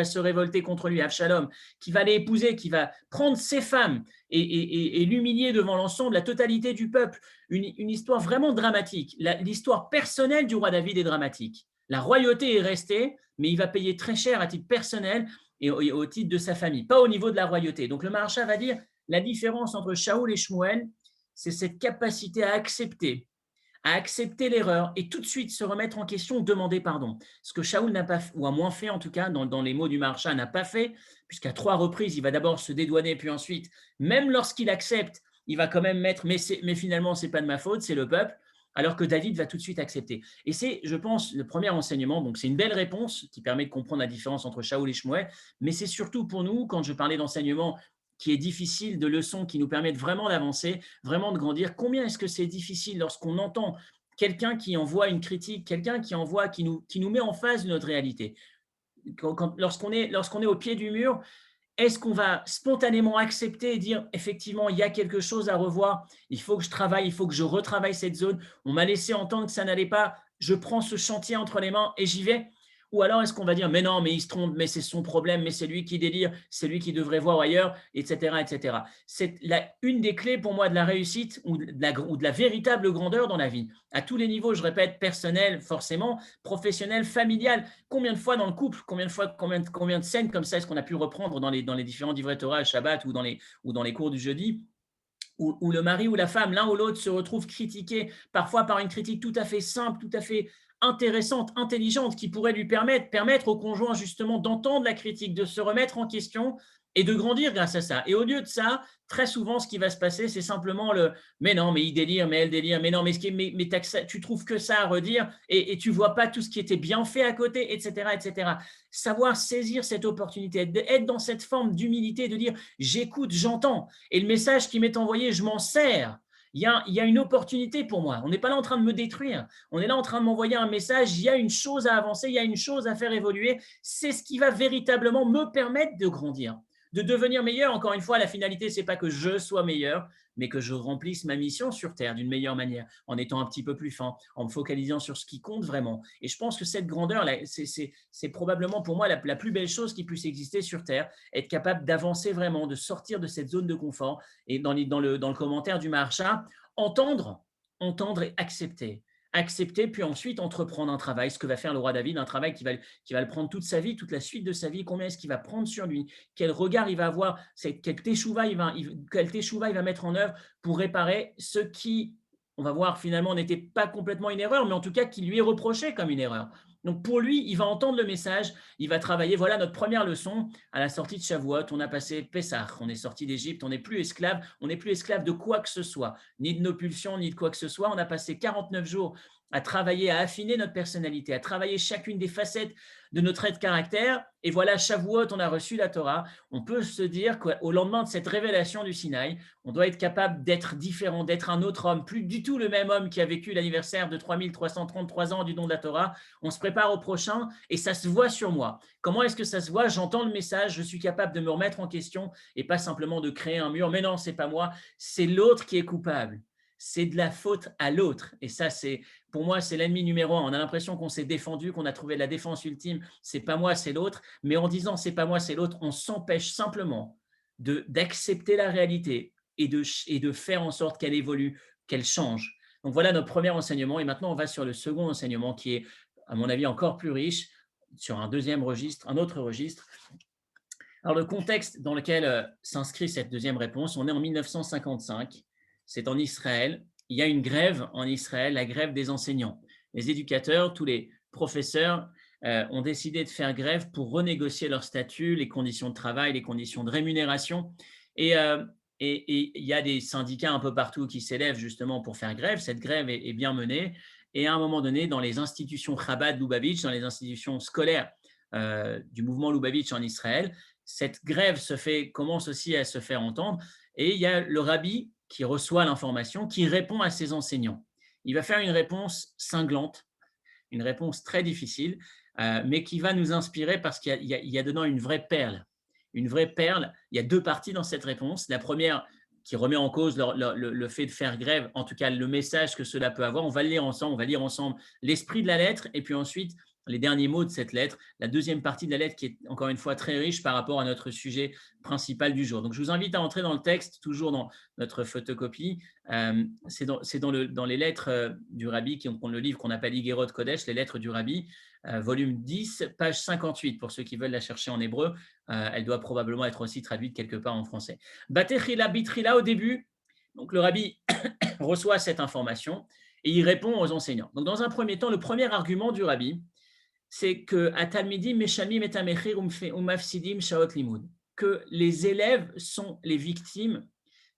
se révolter contre lui, Absalom, qui va l'épouser, qui va prendre ses femmes et l'humilier devant l'ensemble, la totalité du peuple. Une histoire vraiment dramatique. L'histoire personnelle du roi David est dramatique. La royauté est restée, mais il va payer très cher à titre personnel et au titre de sa famille, pas au niveau de la royauté. Donc le Maharsha va dire la différence entre Shaoul et Shmuel, c'est cette capacité à accepter l'erreur et tout de suite se remettre en question, demander pardon. Ce que Shaoul n'a pas fait, ou a moins fait en tout cas, dans les mots du Maharsha, n'a pas fait, puisqu'à 3 reprises, il va d'abord se dédouaner, puis ensuite, même lorsqu'il accepte, il va quand même mettre, mais finalement, ce n'est pas de ma faute, c'est le peuple, alors que David va tout de suite accepter. Et c'est, je pense, le premier enseignement, donc c'est une belle réponse qui permet de comprendre la différence entre Shaoul et Shmuel, mais c'est surtout pour nous, quand je parlais d'enseignement qui est difficile, de leçons qui nous permettent vraiment d'avancer, vraiment de grandir. Combien est-ce que c'est difficile lorsqu'on entend quelqu'un qui envoie une critique, quelqu'un qui nous met en face de notre réalité. Lorsqu'on est au pied du mur, est-ce qu'on va spontanément accepter et dire effectivement il y a quelque chose à revoir, il faut que je travaille, il faut que je retravaille cette zone, on m'a laissé entendre que ça n'allait pas, je prends ce chantier entre les mains et j'y vais? Ou alors est-ce qu'on va dire mais non, mais il se trompe, mais c'est son problème, mais c'est lui qui délire, c'est lui qui devrait voir ailleurs, etc. etc. C'est une des clés pour moi de la réussite ou de la véritable grandeur dans la vie. À tous les niveaux, je répète, personnel forcément, professionnel, familial. Combien de fois dans le couple, combien de scènes comme ça est-ce qu'on a pu reprendre dans les différents livrets Torah, Shabbat ou dans les cours du jeudi, où le mari ou la femme, l'un ou l'autre, se retrouve critiqué, parfois par une critique tout à fait simple, tout à fait intéressante, intelligente, qui pourrait lui permettre au conjoint justement d'entendre la critique, de se remettre en question et de grandir grâce à ça. Et au lieu de ça, très souvent, ce qui va se passer, c'est simplement le mais non, mais il délire, mais elle délire, mais non, mais tu trouves que ça à redire et tu vois pas tout ce qui était bien fait à côté, etc., etc. Savoir saisir cette opportunité, être dans cette forme d'humilité, de dire j'écoute, j'entends, et le message qui m'est envoyé, je m'en sers. Il y a une opportunité pour moi. On n'est pas là en train de me détruire. On est là en train de m'envoyer un message. Il y a une chose à avancer, il y a une chose à faire évoluer. C'est ce qui va véritablement me permettre de grandir, de devenir meilleur. Encore une fois, la finalité, ce n'est pas que je sois meilleur, mais que je remplisse ma mission sur Terre d'une meilleure manière, en étant un petit peu plus fin, en me focalisant sur ce qui compte vraiment. Et je pense que cette grandeur, c'est probablement pour moi la plus belle chose qui puisse exister sur Terre, être capable d'avancer vraiment, de sortir de cette zone de confort. Et dans le commentaire du Maharsha, entendre et accepter. Accepter, puis ensuite entreprendre un travail, ce que va faire le roi David, un travail qui va le prendre toute sa vie, toute la suite de sa vie, combien est-ce qu'il va prendre sur lui, quel regard il va avoir, quel teshuva il va mettre en œuvre pour réparer ce qui, on va voir finalement, n'était pas complètement une erreur, mais en tout cas qui lui est reproché comme une erreur. Donc pour lui, il va entendre le message, il va travailler. Voilà notre première leçon à la sortie de Shavuot. On a passé Pessah, on est sorti d'Égypte, on n'est plus esclave de quoi que ce soit, ni de nos pulsions, ni de quoi que ce soit. On a passé 49 jours à travailler, à affiner notre personnalité, à travailler chacune des facettes de notre trait de caractère. Et voilà, Shavuot, on a reçu la Torah. On peut se dire qu'au lendemain de cette révélation du Sinaï, on doit être capable d'être différent, d'être un autre homme, plus du tout le même homme qui a vécu l'anniversaire de 3333 ans du don de la Torah. On se prépare au prochain et ça se voit sur moi. Comment est-ce que ça se voit? J'entends le message, je suis capable de me remettre en question et pas simplement de créer un mur. Mais non, c'est pas moi, c'est l'autre qui est coupable. C'est de la faute à l'autre. Et ça, pour moi, c'est l'ennemi numéro un. On a l'impression qu'on s'est défendu, qu'on a trouvé la défense ultime. C'est pas moi, c'est l'autre. Mais en disant c'est pas moi, c'est l'autre, on s'empêche simplement d'accepter la réalité et de faire en sorte qu'elle évolue, qu'elle change. Donc voilà notre premier enseignement. Et maintenant, on va sur le second enseignement qui est, à mon avis, encore plus riche. sur un deuxième registre, un autre registre. Alors, le contexte dans lequel s'inscrit cette deuxième réponse, on est en 1955, c'est en Israël. Il y a une grève en Israël, la grève des enseignants. Les éducateurs, tous les professeurs ont décidé de faire grève pour renégocier leur statut, les conditions de travail, les conditions de rémunération. Et, euh, et il y a des syndicats un peu partout qui s'élèvent justement pour faire grève. Cette grève est bien menée. Et à un moment donné, dans les institutions Chabad Lubavitch, dans les institutions scolaires du mouvement Lubavitch en Israël, cette grève commence aussi à se faire entendre, et il y a le rabbi qui reçoit l'information, qui répond à ses enseignants. Il va faire une réponse cinglante, une réponse très difficile, mais qui va nous inspirer parce qu'il y a dedans une vraie perle. Une vraie perle. Il y a deux parties dans cette réponse. La première qui remet en cause le fait de faire grève, en tout cas le message que cela peut avoir. On va le lire ensemble, on va lire ensemble l'esprit de la lettre et puis ensuite les derniers mots de cette lettre, la deuxième partie de la lettre qui est encore une fois très riche par rapport à notre sujet principal du jour. Donc je vous invite à entrer dans le texte, toujours dans notre photocopie. C'est dans les lettres du Rabbi, qui ont le livre qu'on appelle Igerot Kodesh, les lettres du Rabbi, volume 10, page 58, pour ceux qui veulent la chercher en hébreu. Elle doit probablement être aussi traduite quelque part en français. Batechila bitrila au début, donc le Rabbi reçoit cette information et il répond aux enseignants. Donc dans un premier temps, le premier argument du Rabbi, c'est que que les élèves sont les victimes,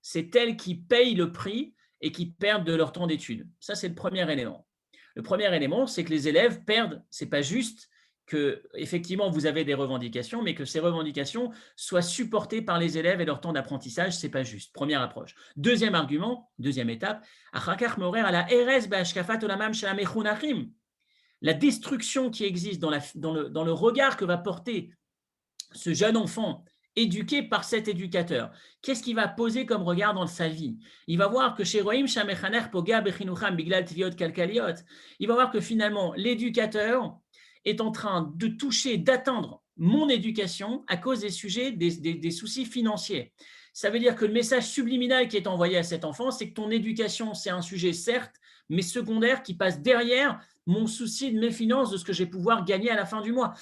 c'est elles qui payent le prix et qui perdent de leur temps d'études. Ça, c'est le premier élément. Le premier élément, c'est que les élèves perdent. C'est pas juste que, effectivement, vous avez des revendications, mais que ces revendications soient supportées par les élèves et leur temps d'apprentissage, c'est pas juste. Première approche. Deuxième argument, deuxième étape, la destruction qui existe dans le regard que va porter ce jeune enfant éduqué par cet éducateur. Qu'est-ce qu'il va poser comme regard dans sa vie? Il va voir que chez Roim Shamechaner Poga Bechinucham Biglal Tviot Kalkaliot, il va voir que finalement l'éducateur est en train de toucher, d'atteindre mon éducation à cause des sujets, des soucis financiers. Ça veut dire que le message subliminal qui est envoyé à cet enfant, c'est que ton éducation, c'est un sujet certes, mais secondaire qui passe derrière mon souci de mes finances, de ce que je vais pouvoir gagner à la fin du mois.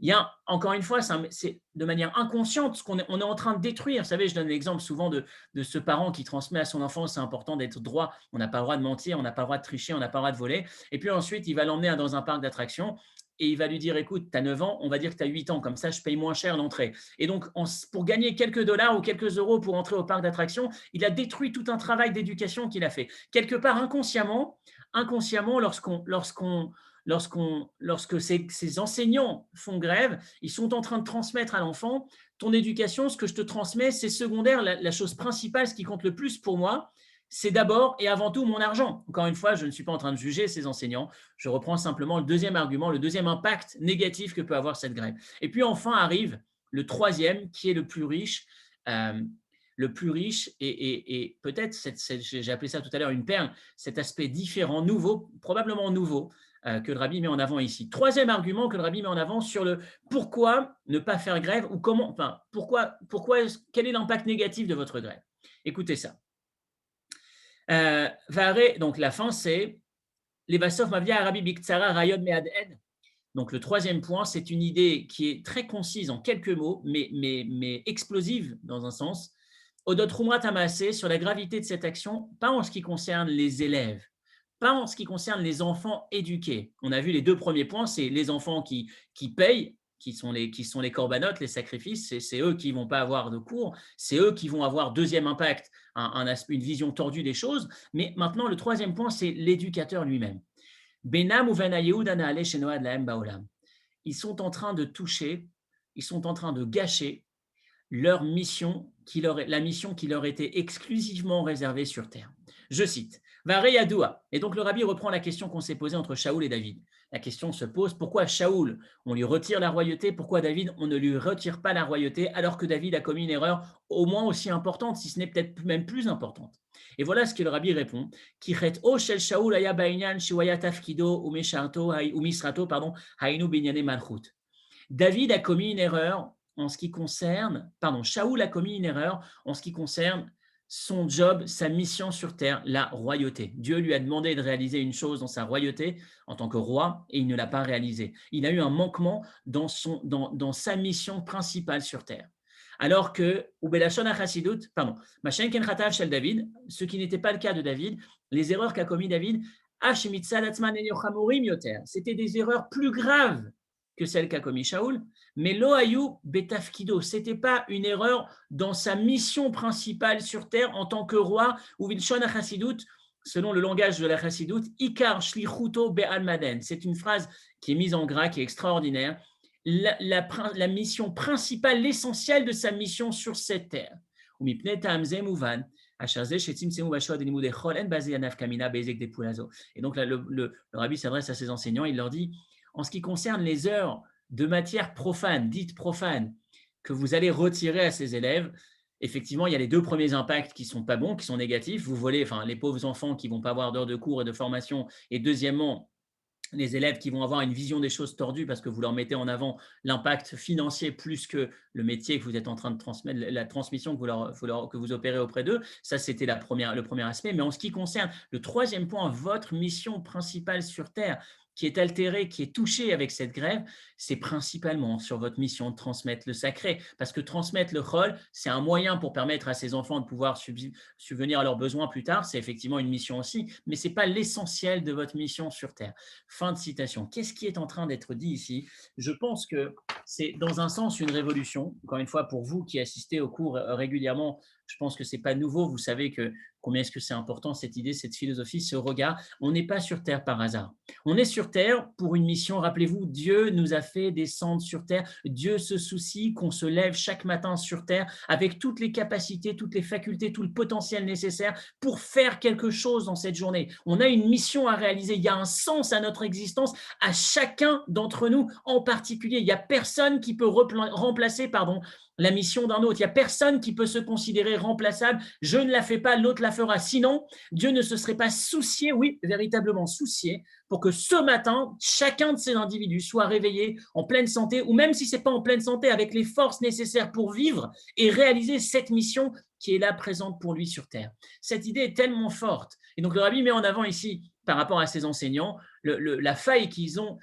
Il y a, encore une fois, c'est de manière inconsciente ce qu'on est en train de détruire. Vous savez, je donne l'exemple souvent de ce parent qui transmet à son enfant, c'est important d'être droit, on n'a pas le droit de mentir, on n'a pas le droit de tricher, on n'a pas le droit de voler. Et puis ensuite, il va l'emmener dans un parc d'attractions et il va lui dire, écoute, tu as 9 ans, on va dire que tu as 8 ans, comme ça, je paye moins cher l'entrée. Et donc, pour gagner quelques dollars ou quelques euros pour entrer au parc d'attractions, il a détruit tout un travail d'éducation qu'il a fait. Quelque part, inconsciemment, lorsque ces enseignants font grève, ils sont en train de transmettre à l'enfant ton éducation, ce que je te transmets, c'est secondaire. La chose principale, ce qui compte le plus pour moi, c'est d'abord et avant tout mon argent. Encore une fois, je ne suis pas en train de juger ces enseignants. Je reprends simplement le deuxième argument, le deuxième impact négatif que peut avoir cette grève. Et puis enfin arrive le troisième, qui est le plus riche. Et peut-être, j'ai appelé ça tout à l'heure une perle, cet aspect différent, nouveau, probablement nouveau, que le rabbi met en avant ici. Troisième argument que le rabbi met en avant sur le pourquoi ne pas faire grève ou comment, enfin, quel est l'impact négatif de votre grève. Écoutez ça. Donc la fin, c'est Levasov Mavia Rabbi Biktsara Rayod Meaded. Donc le troisième point, c'est une idée qui est très concise en quelques mots, mais explosive dans un sens. Odot Rumrat Amassé, sur la gravité de cette action, pas en ce qui concerne les élèves, pas en ce qui concerne les enfants éduqués. On a vu les deux premiers points, c'est les enfants qui payent, qui sont les corbanotes, les sacrifices, c'est eux qui ne vont pas avoir de cours, c'est eux qui vont avoir, deuxième impact, une vision tordue des choses. Mais maintenant, le troisième point, c'est l'éducateur lui-même. Benam ou Baolam. Ils sont en train de toucher, ils sont en train de gâcher la mission qui leur était exclusivement réservée sur terre. Je cite, Vareyadoua. Et donc le rabbi reprend la question qu'on s'est posée entre Shaoul et David. La question se pose, pourquoi Shaoul, on lui retire la royauté, pourquoi David, on ne lui retire pas la royauté, alors que David a commis une erreur au moins aussi importante, si ce n'est peut-être même plus importante. Et voilà ce que le rabbi répond, O shel Shaoul aya bainyan shiwaya tafkido ou misrato, hainu binyane malchut. David a commis une erreur en ce qui concerne, Shaoul a commis une erreur en ce qui concerne son job, sa mission sur terre, la royauté. Dieu lui a demandé de réaliser une chose dans sa royauté en tant que roi et il ne l'a pas réalisé. Il a eu un manquement dans sa mission principale sur terre. Alors que, ou Belashon HaChassidut, pardon, Mashen Ken Chatav Shel David, ce qui n'était pas le cas de David, les erreurs qu'a commis David, c'était des erreurs plus graves que celles qu'a commis Shaoul, mais Loayu Betafkido, c'était pas une erreur dans sa mission principale sur terre en tant que roi, ou Vilshon HaChassidut, selon le langage de la Chassidut, Ikar Shlichuto Be'almaden. C'est une phrase qui est mise en gras, qui est extraordinaire. La mission principale, l'essentiel de sa mission sur cette terre. Et donc là, le rabbi s'adresse à ses enseignants, il leur dit, en ce qui concerne les heures de matière profane, dites profanes, que vous allez retirer à ces élèves, effectivement, il y a les deux premiers impacts qui ne sont pas bons, qui sont négatifs. Vous volez, enfin, les pauvres enfants qui ne vont pas avoir d'heures de cours et de formation. Et deuxièmement, les élèves qui vont avoir une vision des choses tordues parce que vous leur mettez en avant l'impact financier plus que le métier que vous êtes en train de transmettre, la transmission que vous opérez auprès d'eux. Ça, c'était le premier aspect. Mais en ce qui concerne le troisième point, votre mission principale sur Terre, qui est altérée, qui est touchée avec cette grève, c'est principalement sur votre mission de transmettre le sacré. Parce que transmettre le chol, c'est un moyen pour permettre à ces enfants de pouvoir subvenir à leurs besoins plus tard. C'est effectivement une mission aussi, mais ce n'est pas l'essentiel de votre mission sur Terre. Fin de citation. Qu'est-ce qui est en train d'être dit ici? Je pense que c'est dans un sens une révolution. Encore une fois, pour vous qui assistez aux cours régulièrement, je pense que ce n'est pas nouveau. Vous savez combien est-ce que c'est important, cette idée, cette philosophie, ce regard. On n'est pas sur Terre par hasard. On est sur Terre pour une mission. Rappelez-vous, Dieu nous a fait descendre sur Terre. Dieu se soucie qu'on se lève chaque matin sur Terre avec toutes les capacités, toutes les facultés, tout le potentiel nécessaire pour faire quelque chose dans cette journée. On a une mission à réaliser. Il y a un sens à notre existence, à chacun d'entre nous en particulier. Il n'y a personne qui peut remplacer la mission d'un autre. Il n'y a personne qui peut se considérer remplaçable. Je ne la fais pas, l'autre la fera. Sinon, Dieu ne se serait pas soucié, oui, véritablement soucié, pour que ce matin, chacun de ces individus soit réveillé en pleine santé, ou même si ce n'est pas en pleine santé, avec les forces nécessaires pour vivre et réaliser cette mission qui est là présente pour lui sur Terre. Cette idée est tellement forte. Et donc le rabbi met en avant ici, par rapport à ses enseignants, la faille qu'ils ont,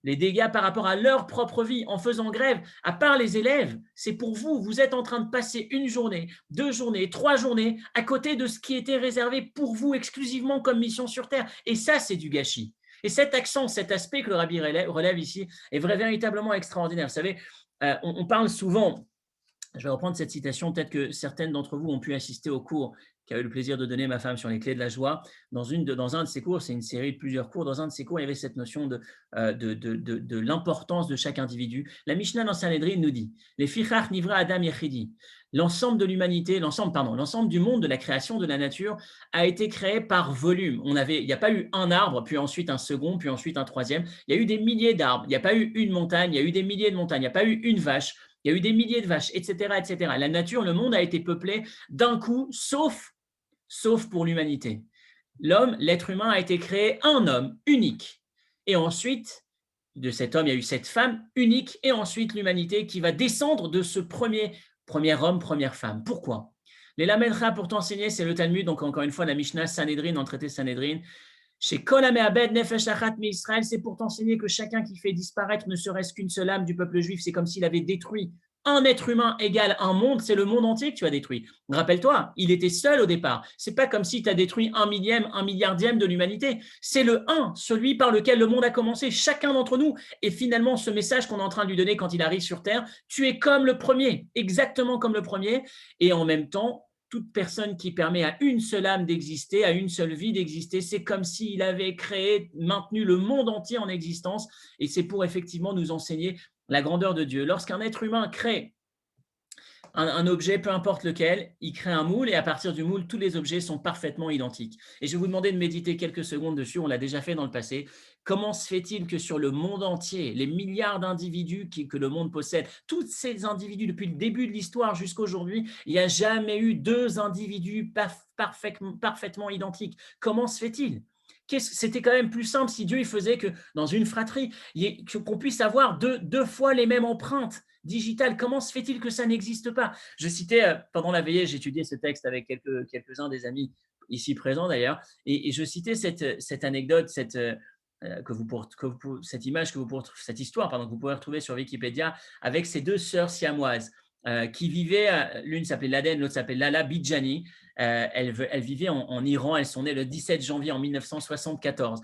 les dégâts par rapport à leur propre vie en faisant grève, à part les élèves, c'est pour vous. Vous êtes en train de passer une journée, 2 journées, 3 journées à côté de ce qui était réservé pour vous exclusivement comme mission sur Terre. Et ça, c'est du gâchis. Et cet accent, cet aspect que le rabbi relève ici est véritablement extraordinaire. Vous savez, on parle souvent, je vais reprendre cette citation, peut-être que certaines d'entre vous ont pu assister au cours qu'a eu le plaisir de donner ma femme sur les clés de la joie. Dans un de ses cours, c'est une série de plusieurs cours, dans un de ses cours, il y avait cette notion de l'importance de chaque individu. La Mishnah dans Sanhedrin nous dit, les fichach nivra adam yechidi, l'ensemble de l'humanité, l'ensemble du monde, de la création, de la nature, a été créé par volume. Il n'y a pas eu un arbre, puis ensuite un second, puis ensuite un troisième. Il y a eu des milliers d'arbres, il n'y a pas eu une montagne, il y a eu des milliers de montagnes, il n'y a pas eu une vache, il y a eu des milliers de vaches, etc., etc. La nature, le monde a été peuplé d'un coup, sauf pour l'humanité. L'homme, l'être humain a été créé un homme unique. Et ensuite, de cet homme, il y a eu cette femme unique, et ensuite l'humanité qui va descendre de ce premier homme, première femme. Pourquoi? Les Lamedra, pour t'enseigner, c'est le Talmud, donc encore une fois, la Mishnah Sanhedrin, dans le traité Sanhedrin. Chez Kol Hame'abed Nefesh Achat Israël, c'est pour t'enseigner que chacun qui fait disparaître ne serait-ce qu'une seule âme du peuple juif, c'est comme s'il avait détruit un être humain égale un monde, c'est le monde entier que tu as détruit. Rappelle-toi, il était seul au départ. C'est pas comme si tu as détruit un milliardième de l'humanité. C'est le un, celui par lequel le monde a commencé, chacun d'entre nous. Et finalement, ce message qu'on est en train de lui donner quand il arrive sur Terre, tu es comme le premier, exactement comme le premier. Et en même temps, toute personne qui permet à une seule âme d'exister, à une seule vie d'exister, c'est comme s'il avait créé, maintenu le monde entier en existence. Et c'est pour effectivement nous enseigner la grandeur de Dieu. Lorsqu'un être humain crée un objet, peu importe lequel, il crée un moule et à partir du moule, tous les objets sont parfaitement identiques. Et je vais vous demander de méditer quelques secondes dessus, on l'a déjà fait dans le passé. Comment se fait-il que sur le monde entier, les milliards d'individus que le monde possède, tous ces individus depuis le début de l'histoire jusqu'à aujourd'hui, il n'y a jamais eu 2 individus parfaitement identiques? Comment se fait-il? C'était quand même plus simple si Dieu il faisait que dans une fratrie, qu'on puisse avoir deux fois les mêmes empreintes digitales. Comment se fait-il que ça n'existe pas? Je citais, pendant la veillée, j'étudiais ce texte avec quelques-uns des amis ici présents d'ailleurs, et je citais cette anecdote, cette image cette histoire pardon, que vous pouvez retrouver sur Wikipédia avec ces deux sœurs siamoises qui vivaient, l'une s'appelait Laden, l'autre s'appelait Lala Bijani. Elles vivaient en Iran, elles sont nées le 17 janvier en 1974.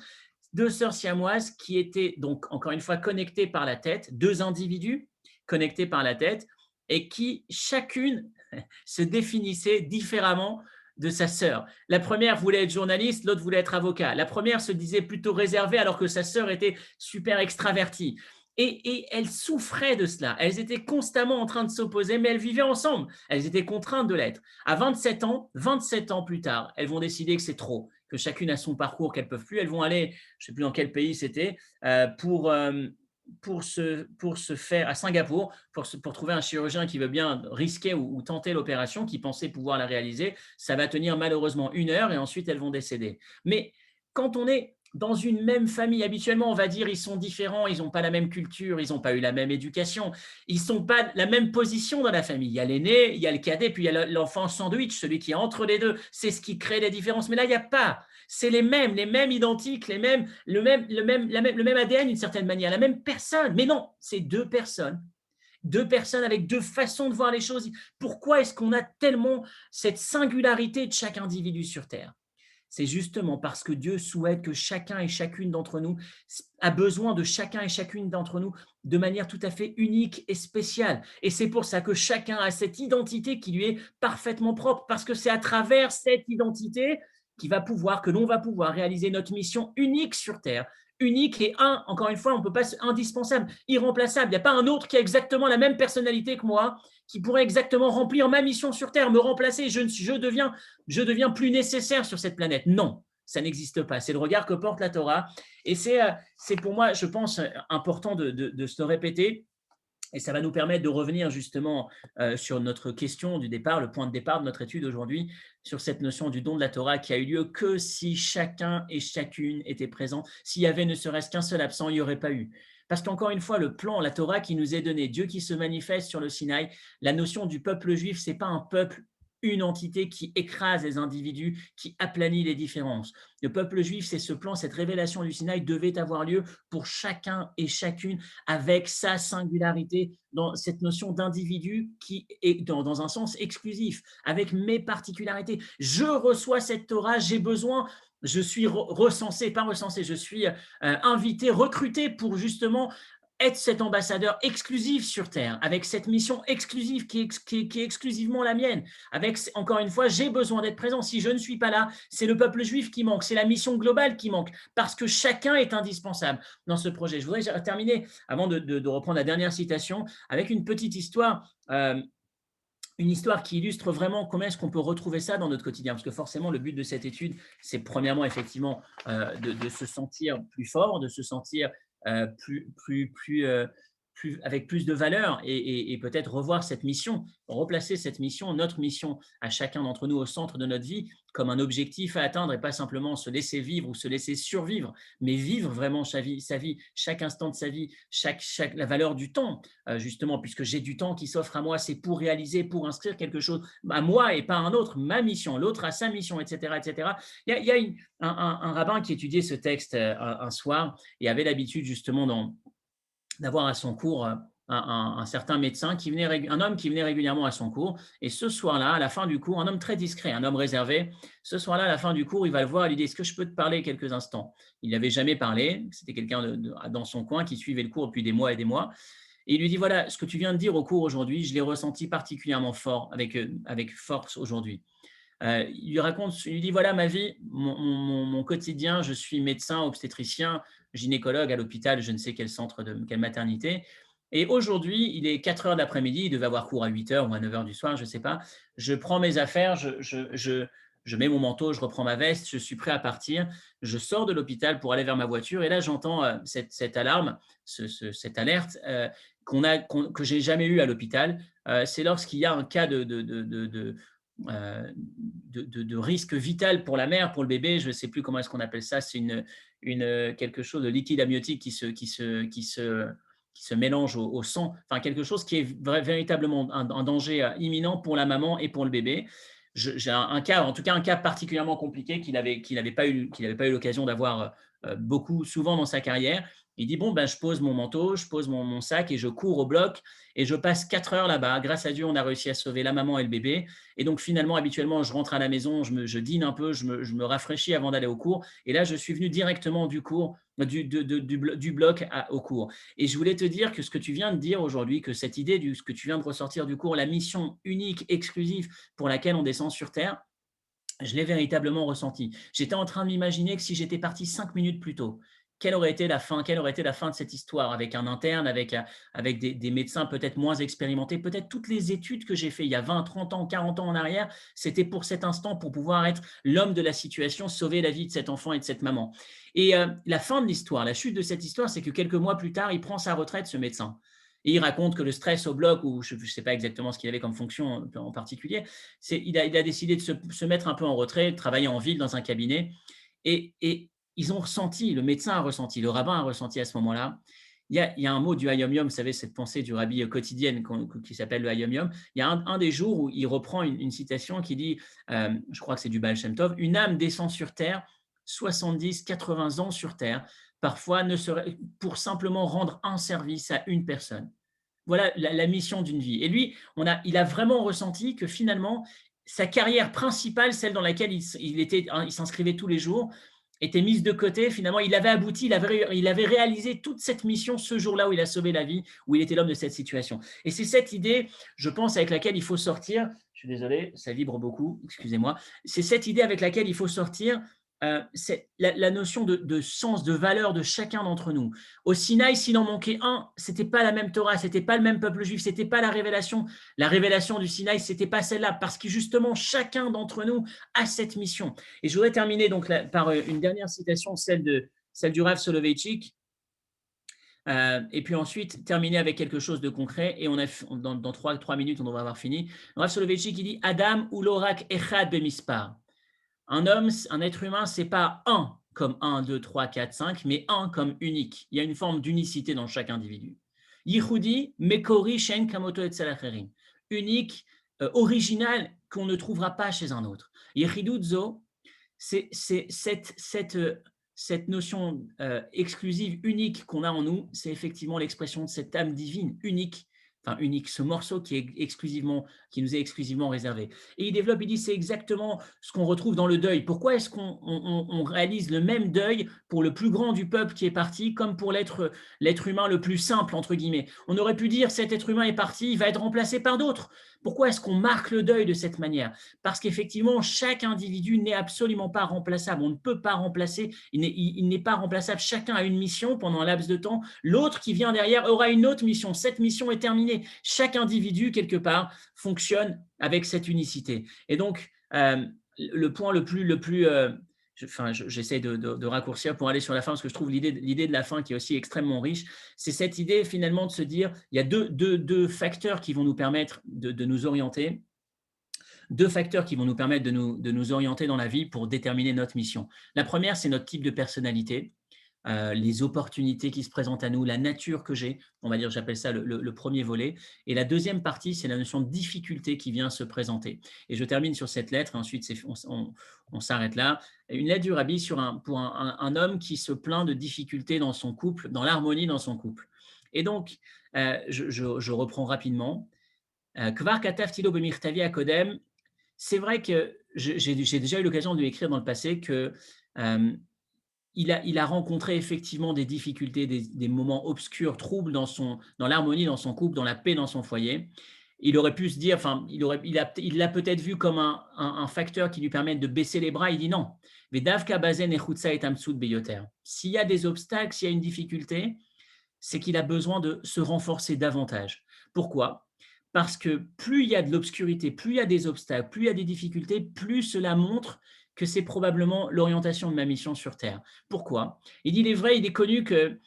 Deux sœurs siamoises qui étaient donc encore une fois connectées par la tête, deux individus connectés par la tête et qui chacune se définissait différemment de sa sœur. La première voulait être journaliste, l'autre voulait être avocat. La première se disait plutôt réservée alors que sa sœur était super extravertie. Et elles souffraient de cela. Elles étaient constamment en train de s'opposer, mais elles vivaient ensemble. Elles étaient contraintes de l'être. À 27 ans plus tard, elles vont décider que c'est trop, que chacune a son parcours, qu'elles ne peuvent plus. Elles vont aller, je ne sais plus dans quel pays c'était, pour se faire à Singapour, pour trouver un chirurgien qui veut bien risquer ou tenter l'opération, qui pensait pouvoir la réaliser. Ça va tenir malheureusement 1 heure et ensuite elles vont décéder. Mais quand on est dans une même famille, habituellement, on va dire ils sont différents, ils n'ont pas la même culture, ils n'ont pas eu la même éducation, ils ne sont pas la même position dans la famille. Il y a l'aîné, il y a le cadet, puis il y a l'enfant sandwich, celui qui est entre les deux. C'est ce qui crée les différences. Mais là, il n'y a pas. C'est les mêmes identiques, le même ADN d'une certaine manière, la même personne. Mais non, c'est deux personnes avec deux façons de voir les choses. Pourquoi est-ce qu'on a tellement cette singularité de chaque individu sur Terre? C'est justement parce que Dieu souhaite que chacun et chacune d'entre nous a besoin de chacun et chacune d'entre nous de manière tout à fait unique et spéciale. Et c'est pour ça que chacun a cette identité qui lui est parfaitement propre, parce que c'est à travers cette identité que l'on va pouvoir réaliser notre mission unique sur Terre. Unique et encore une fois, on ne peut pas, indispensable, irremplaçable. Il n'y a pas un autre qui a exactement la même personnalité que moi, qui pourrait exactement remplir ma mission sur Terre, me remplacer, je deviens plus nécessaire sur cette planète. Non, ça n'existe pas. C'est le regard que porte la Torah. Et c'est pour moi, je pense, important de se répéter. Et ça va nous permettre de revenir justement sur notre question du départ, le point de départ de notre étude aujourd'hui, sur cette notion du don de la Torah qui a eu lieu que si chacun et chacune était présent. S'il y avait ne serait-ce qu'un seul absent, il n'y aurait pas eu. Parce qu'encore une fois, le plan, la Torah qui nous est donnée, Dieu qui se manifeste sur le Sinaï, la notion du peuple juif, ce n'est pas un peuple, une entité qui écrase les individus, qui aplanit les différences. Le peuple juif, c'est ce plan, cette révélation du Sinaï devait avoir lieu pour chacun et chacune avec sa singularité, dans cette notion d'individu qui est dans un sens exclusif, avec mes particularités. Je reçois cette Torah, j'ai besoin, je suis recensé, pas recensé, je suis invité, recruté pour justement être cet ambassadeur exclusif sur Terre, avec cette mission exclusive qui est exclusivement la mienne. Avec, encore une fois, j'ai besoin d'être présent. Si je ne suis pas là, c'est le peuple juif qui manque, c'est la mission globale qui manque, parce que chacun est indispensable dans ce projet. Je voudrais terminer, avant de reprendre la dernière citation, avec une petite histoire. Une histoire qui illustre vraiment comment est-ce qu'on peut retrouver ça dans notre quotidien. Parce que forcément, le but de cette étude, c'est premièrement, effectivement, de se sentir plus fort, de se sentir avec plus de valeur et peut-être revoir cette mission, replacer cette mission, notre mission à chacun d'entre nous au centre de notre vie comme un objectif à atteindre et pas simplement se laisser vivre ou se laisser survivre, mais vivre vraiment sa vie, chaque instant de sa vie, la valeur du temps, justement, puisque j'ai du temps qui s'offre à moi, c'est pour réaliser, pour inscrire quelque chose à moi et pas à un autre, ma mission, l'autre a sa mission, etc. etc. Il y a un rabbin qui étudiait ce texte un soir et avait l'habitude justement d'avoir à son cours un certain médecin un homme qui venait régulièrement à son cours. Et ce soir-là, à la fin du cours, un homme très discret, un homme réservé, ce soir-là, à la fin du cours, il va le voir et lui dit: est-ce que je peux te parler quelques instants? Il n'avait jamais parlé, c'était quelqu'un dans son coin qui suivait le cours depuis des mois et des mois. Et il lui dit: voilà, ce que tu viens de dire au cours aujourd'hui, je l'ai ressenti particulièrement fort, avec force aujourd'hui. Il lui dit: voilà ma vie, mon quotidien, je suis médecin, obstétricien, gynécologue à l'hôpital, je ne sais quel centre, quelle maternité. Et aujourd'hui, il est 4 heures de l'après-midi, il devait avoir cours à 8 heures ou à 9 heures du soir, je ne sais pas. Je prends mes affaires, je mets mon manteau, je reprends ma veste, je suis prêt à partir. Je sors de l'hôpital pour aller vers ma voiture et là, j'entends cette alarme, cette alerte que j'ai jamais eue à l'hôpital. C'est lorsqu'il y a un cas de risque vital pour la mère, pour le bébé. Je ne sais plus comment est-ce qu'on appelle ça. C'est quelque chose de liquide amniotique qui se mélange au sang. Enfin, quelque chose qui est véritablement un danger imminent pour la maman et pour le bébé. J'ai un cas, en tout cas un cas particulièrement compliqué qu'il n'avait pas eu l'occasion d'avoir beaucoup, souvent dans sa carrière. Il dit, bon, ben, je pose mon manteau, je pose mon sac et je cours au bloc et je passe 4 heures là-bas. Grâce à Dieu, on a réussi à sauver la maman et le bébé. Et donc, finalement, habituellement, je rentre à la maison, je dîne un peu, je me rafraîchis avant d'aller au cours. Et là, je suis venu directement du cours, du bloc au cours. Et je voulais te dire que ce que tu viens de dire aujourd'hui, que cette idée, ce que tu viens de ressortir du cours, la mission unique, exclusive pour laquelle on descend sur Terre, je l'ai véritablement ressenti. J'étais en train de m'imaginer que si j'étais parti 5 minutes plus tôt, quelle aurait été la fin de cette histoire avec un interne, avec des médecins peut-être moins expérimentés, peut-être toutes les études que j'ai fait il y a 20, 30 ans, 40 ans en arrière, c'était pour cet instant, pour pouvoir être l'homme de la situation, sauver la vie de cet enfant et de cette maman. Et la fin de l'histoire, la chute de cette histoire, c'est que quelques mois plus tard, il prend sa retraite, ce médecin. Et il raconte que le stress au bloc, ou je ne sais pas exactement ce qu'il avait comme fonction en particulier, il a décidé de se mettre un peu en retrait, de travailler en ville dans un cabinet. Et ils ont ressenti, le médecin a ressenti, le rabbin a ressenti à ce moment-là. Il y a un mot du Hayom Yom, vous savez, cette pensée du rabbi quotidienne qui s'appelle le Hayom Yom. Il y a un des jours où il reprend une citation qui dit, je crois que c'est du Baal Shem Tov, une âme descend sur terre, 70, 80 ans sur terre, parfois pour simplement rendre un service à une personne. Voilà la mission d'une vie. Et lui, il a vraiment ressenti que finalement, sa carrière principale, celle dans laquelle il s'inscrivait tous les jours, était mise de côté. Finalement, il avait abouti, il avait réalisé toute cette mission ce jour-là où il a sauvé la vie, où il était l'homme de cette situation. Et c'est cette idée, je pense, avec laquelle il faut sortir. Je suis désolé, ça vibre beaucoup, excusez-moi. C'est cette idée avec laquelle il faut sortir. C'est la notion de sens, de valeur de chacun d'entre nous. Au Sinaï, s'il en manquait un, c'était pas la même Torah, c'était pas le même peuple juif, c'était pas la révélation. La révélation du Sinaï, c'était pas celle-là, parce que justement, chacun d'entre nous a cette mission. Et je voudrais terminer donc par une dernière citation, celle du Rav Soloveitchik, et puis ensuite terminer avec quelque chose de concret. Et dans 3 minutes, on devrait avoir fini. Le Rav Soloveitchik, il dit Adam ou lorak echad bemispar. Un homme, un être humain, c'est pas un comme 1, 2, 3, 4, 5, mais un comme unique. Il y a une forme d'unicité dans chaque individu. Yichudi, Mekori, Shen, Kamoto et Tzalacherim. Unique, original, qu'on ne trouvera pas chez un autre. Yechidudzo, c'est cette notion exclusive, unique qu'on a en nous, c'est effectivement l'expression de cette âme divine unique, enfin unique, ce morceau qui nous est exclusivement réservé. Et il développe, il dit, c'est exactement ce qu'on retrouve dans le deuil. Pourquoi est-ce qu'on réalise le même deuil pour le plus grand du peuple qui est parti, comme pour l'être humain le plus simple, entre guillemets? On aurait pu dire, cet être humain est parti, il va être remplacé par d'autres. Pourquoi est-ce qu'on marque le deuil de cette manière? Parce qu'effectivement, chaque individu n'est absolument pas remplaçable. On ne peut pas remplacer, il n'est pas remplaçable. Chacun a une mission pendant un laps de temps. L'autre qui vient derrière aura une autre mission. Cette mission est terminée. Chaque individu, quelque part, fonctionne avec cette unicité. Et donc, le point le plus j'essaie de raccourcir pour aller sur la fin, parce que je trouve l'idée de la fin qui est aussi extrêmement riche, c'est cette idée finalement de se dire, il y a deux facteurs qui vont nous permettre de nous orienter, deux facteurs qui vont nous permettre de nous orienter dans la vie pour déterminer notre mission. La première, c'est notre type de personnalité. Les opportunités qui se présentent à nous, la nature que j'ai, on va dire, j'appelle ça le premier volet. Et la deuxième partie, c'est la notion de difficulté qui vient se présenter. Et je termine sur cette lettre, ensuite on s'arrête là. Une lettre du Rabbi pour un homme qui se plaint de difficultés dans son couple, dans l'harmonie dans son couple. Et donc, je reprends rapidement. Kvar katav tilo bemirtavi akodem. C'est vrai que j'ai déjà eu l'occasion de lui écrire dans le passé que il a rencontré effectivement des difficultés, des moments obscurs, troubles dans l'harmonie dans son couple, dans la paix dans son foyer. Il aurait pu se dire, enfin, il l'a peut-être vu comme un facteur qui lui permet de baisser les bras. Il dit non. S'il y a des obstacles, s'il y a une difficulté, c'est qu'il a besoin de se renforcer davantage. Pourquoi? Parce que plus il y a de l'obscurité, plus il y a des obstacles, plus il y a des difficultés, plus cela montre que c'est probablement l'orientation de ma mission sur Terre. Pourquoi? Il dit, il est vrai, il est connu que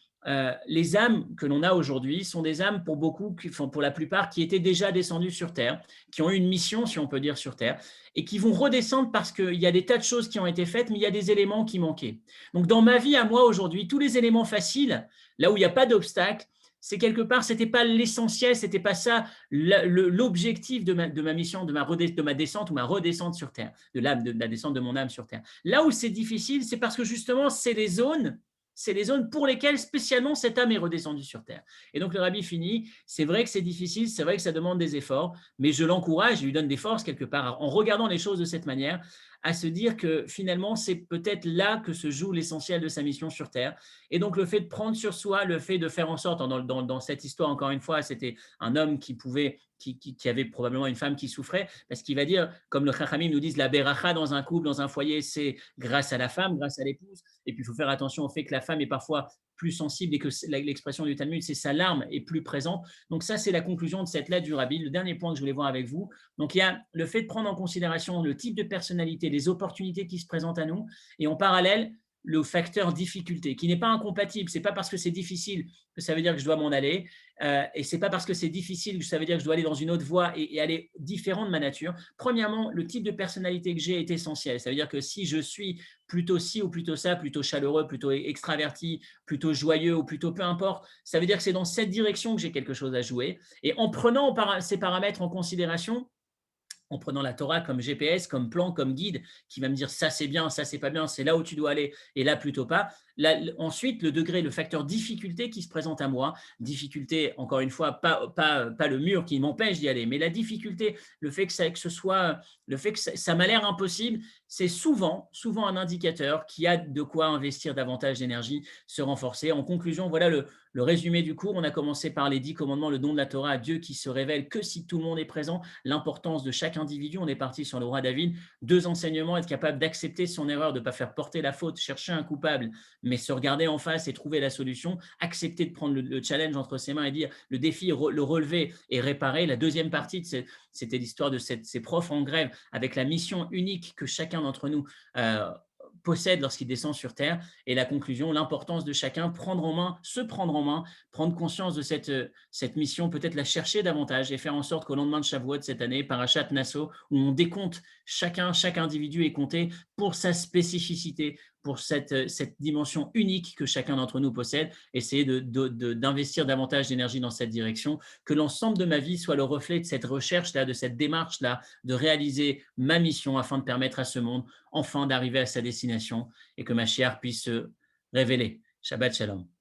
les âmes que l'on a aujourd'hui sont des âmes pour beaucoup, pour la plupart, qui étaient déjà descendues sur Terre, qui ont eu une mission, si on peut dire, sur Terre, et qui vont redescendre parce qu'il y a des tas de choses qui ont été faites, mais il y a des éléments qui manquaient. Donc, dans ma vie, à moi, aujourd'hui, tous les éléments faciles, là où il n'y a pas d'obstacle, c'est quelque part, ce n'était pas l'essentiel, ce n'était pas ça l'objectif de ma mission, de ma descente ou ma redescente sur Terre, de la descente de mon âme sur Terre. Là où c'est difficile, c'est parce que justement, c'est les zones pour lesquelles spécialement cette âme est redescendue sur Terre. Et donc le rabbi finit, c'est vrai que c'est difficile, c'est vrai que ça demande des efforts, mais je l'encourage, je lui donne des forces quelque part, en regardant les choses de cette manière, à se dire que finalement, c'est peut-être là que se joue l'essentiel de sa mission sur Terre. Et donc le fait de prendre sur soi, le fait de faire en sorte, dans cette histoire, encore une fois, c'était un homme qui avait probablement une femme qui souffrait, parce qu'il va dire, comme le Chachamim nous disent, la beracha dans un couple, dans un foyer, c'est grâce à la femme, grâce à l'épouse. Et puis il faut faire attention au fait que la femme est parfois plus sensible et que l'expression du Talmud, c'est sa larme est plus présente. Donc ça, c'est la conclusion de cette lettre du rabbi. Le dernier point que je voulais voir avec vous. Donc il y a le fait de prendre en considération le type de personnalité, les opportunités qui se présentent à nous, et en parallèle, le facteur difficulté, qui n'est pas incompatible. Ce n'est pas parce que c'est difficile que ça veut dire que je dois m'en aller. Et ce n'est pas parce que c'est difficile que ça veut dire que je dois aller dans une autre voie et aller différent de ma nature. Premièrement, le type de personnalité que j'ai est essentiel. Ça veut dire que si je suis plutôt ci ou plutôt ça, plutôt chaleureux, plutôt extraverti, plutôt joyeux ou plutôt peu importe, ça veut dire que c'est dans cette direction que j'ai quelque chose à jouer. Et en prenant ces paramètres en considération, en prenant la Torah comme GPS, comme plan, comme guide, qui va me dire ça c'est bien, ça c'est pas bien, c'est là où tu dois aller et là plutôt pas. Là, ensuite, le degré, le facteur difficulté qui se présente à moi, difficulté, encore une fois, pas le mur qui m'empêche d'y aller, mais la difficulté, le fait que ça m'a l'air impossible, c'est souvent un indicateur qui a de quoi investir davantage d'énergie, se renforcer. En conclusion, voilà le résumé du cours. On a commencé par les 10 commandements, le don de la Torah à Dieu qui se révèle que si tout le monde est présent, l'importance de chaque individu. On est parti sur le roi David. 2 enseignements, être capable d'accepter son erreur, de ne pas faire porter la faute, chercher un coupable, mais se regarder en face et trouver la solution, accepter de prendre le challenge entre ses mains et dire le défi, le relever et réparer. La deuxième partie, c'était l'histoire de ces profs en grève avec la mission unique que chacun d'entre nous possède lorsqu'il descend sur Terre. Et la conclusion, l'importance de chacun, se prendre en main, prendre conscience de cette mission, peut-être la chercher davantage et faire en sorte qu'au lendemain de Shavuot de cette année, Parashat Nassau, où on décompte chaque individu est compté pour sa spécificité, pour cette dimension unique que chacun d'entre nous possède, essayer d'investir davantage d'énergie dans cette direction, que l'ensemble de ma vie soit le reflet de cette recherche-là, de cette démarche-là, de réaliser ma mission afin de permettre à ce monde enfin d'arriver à sa destination et que Mashiach puisse se révéler. Shabbat Shalom.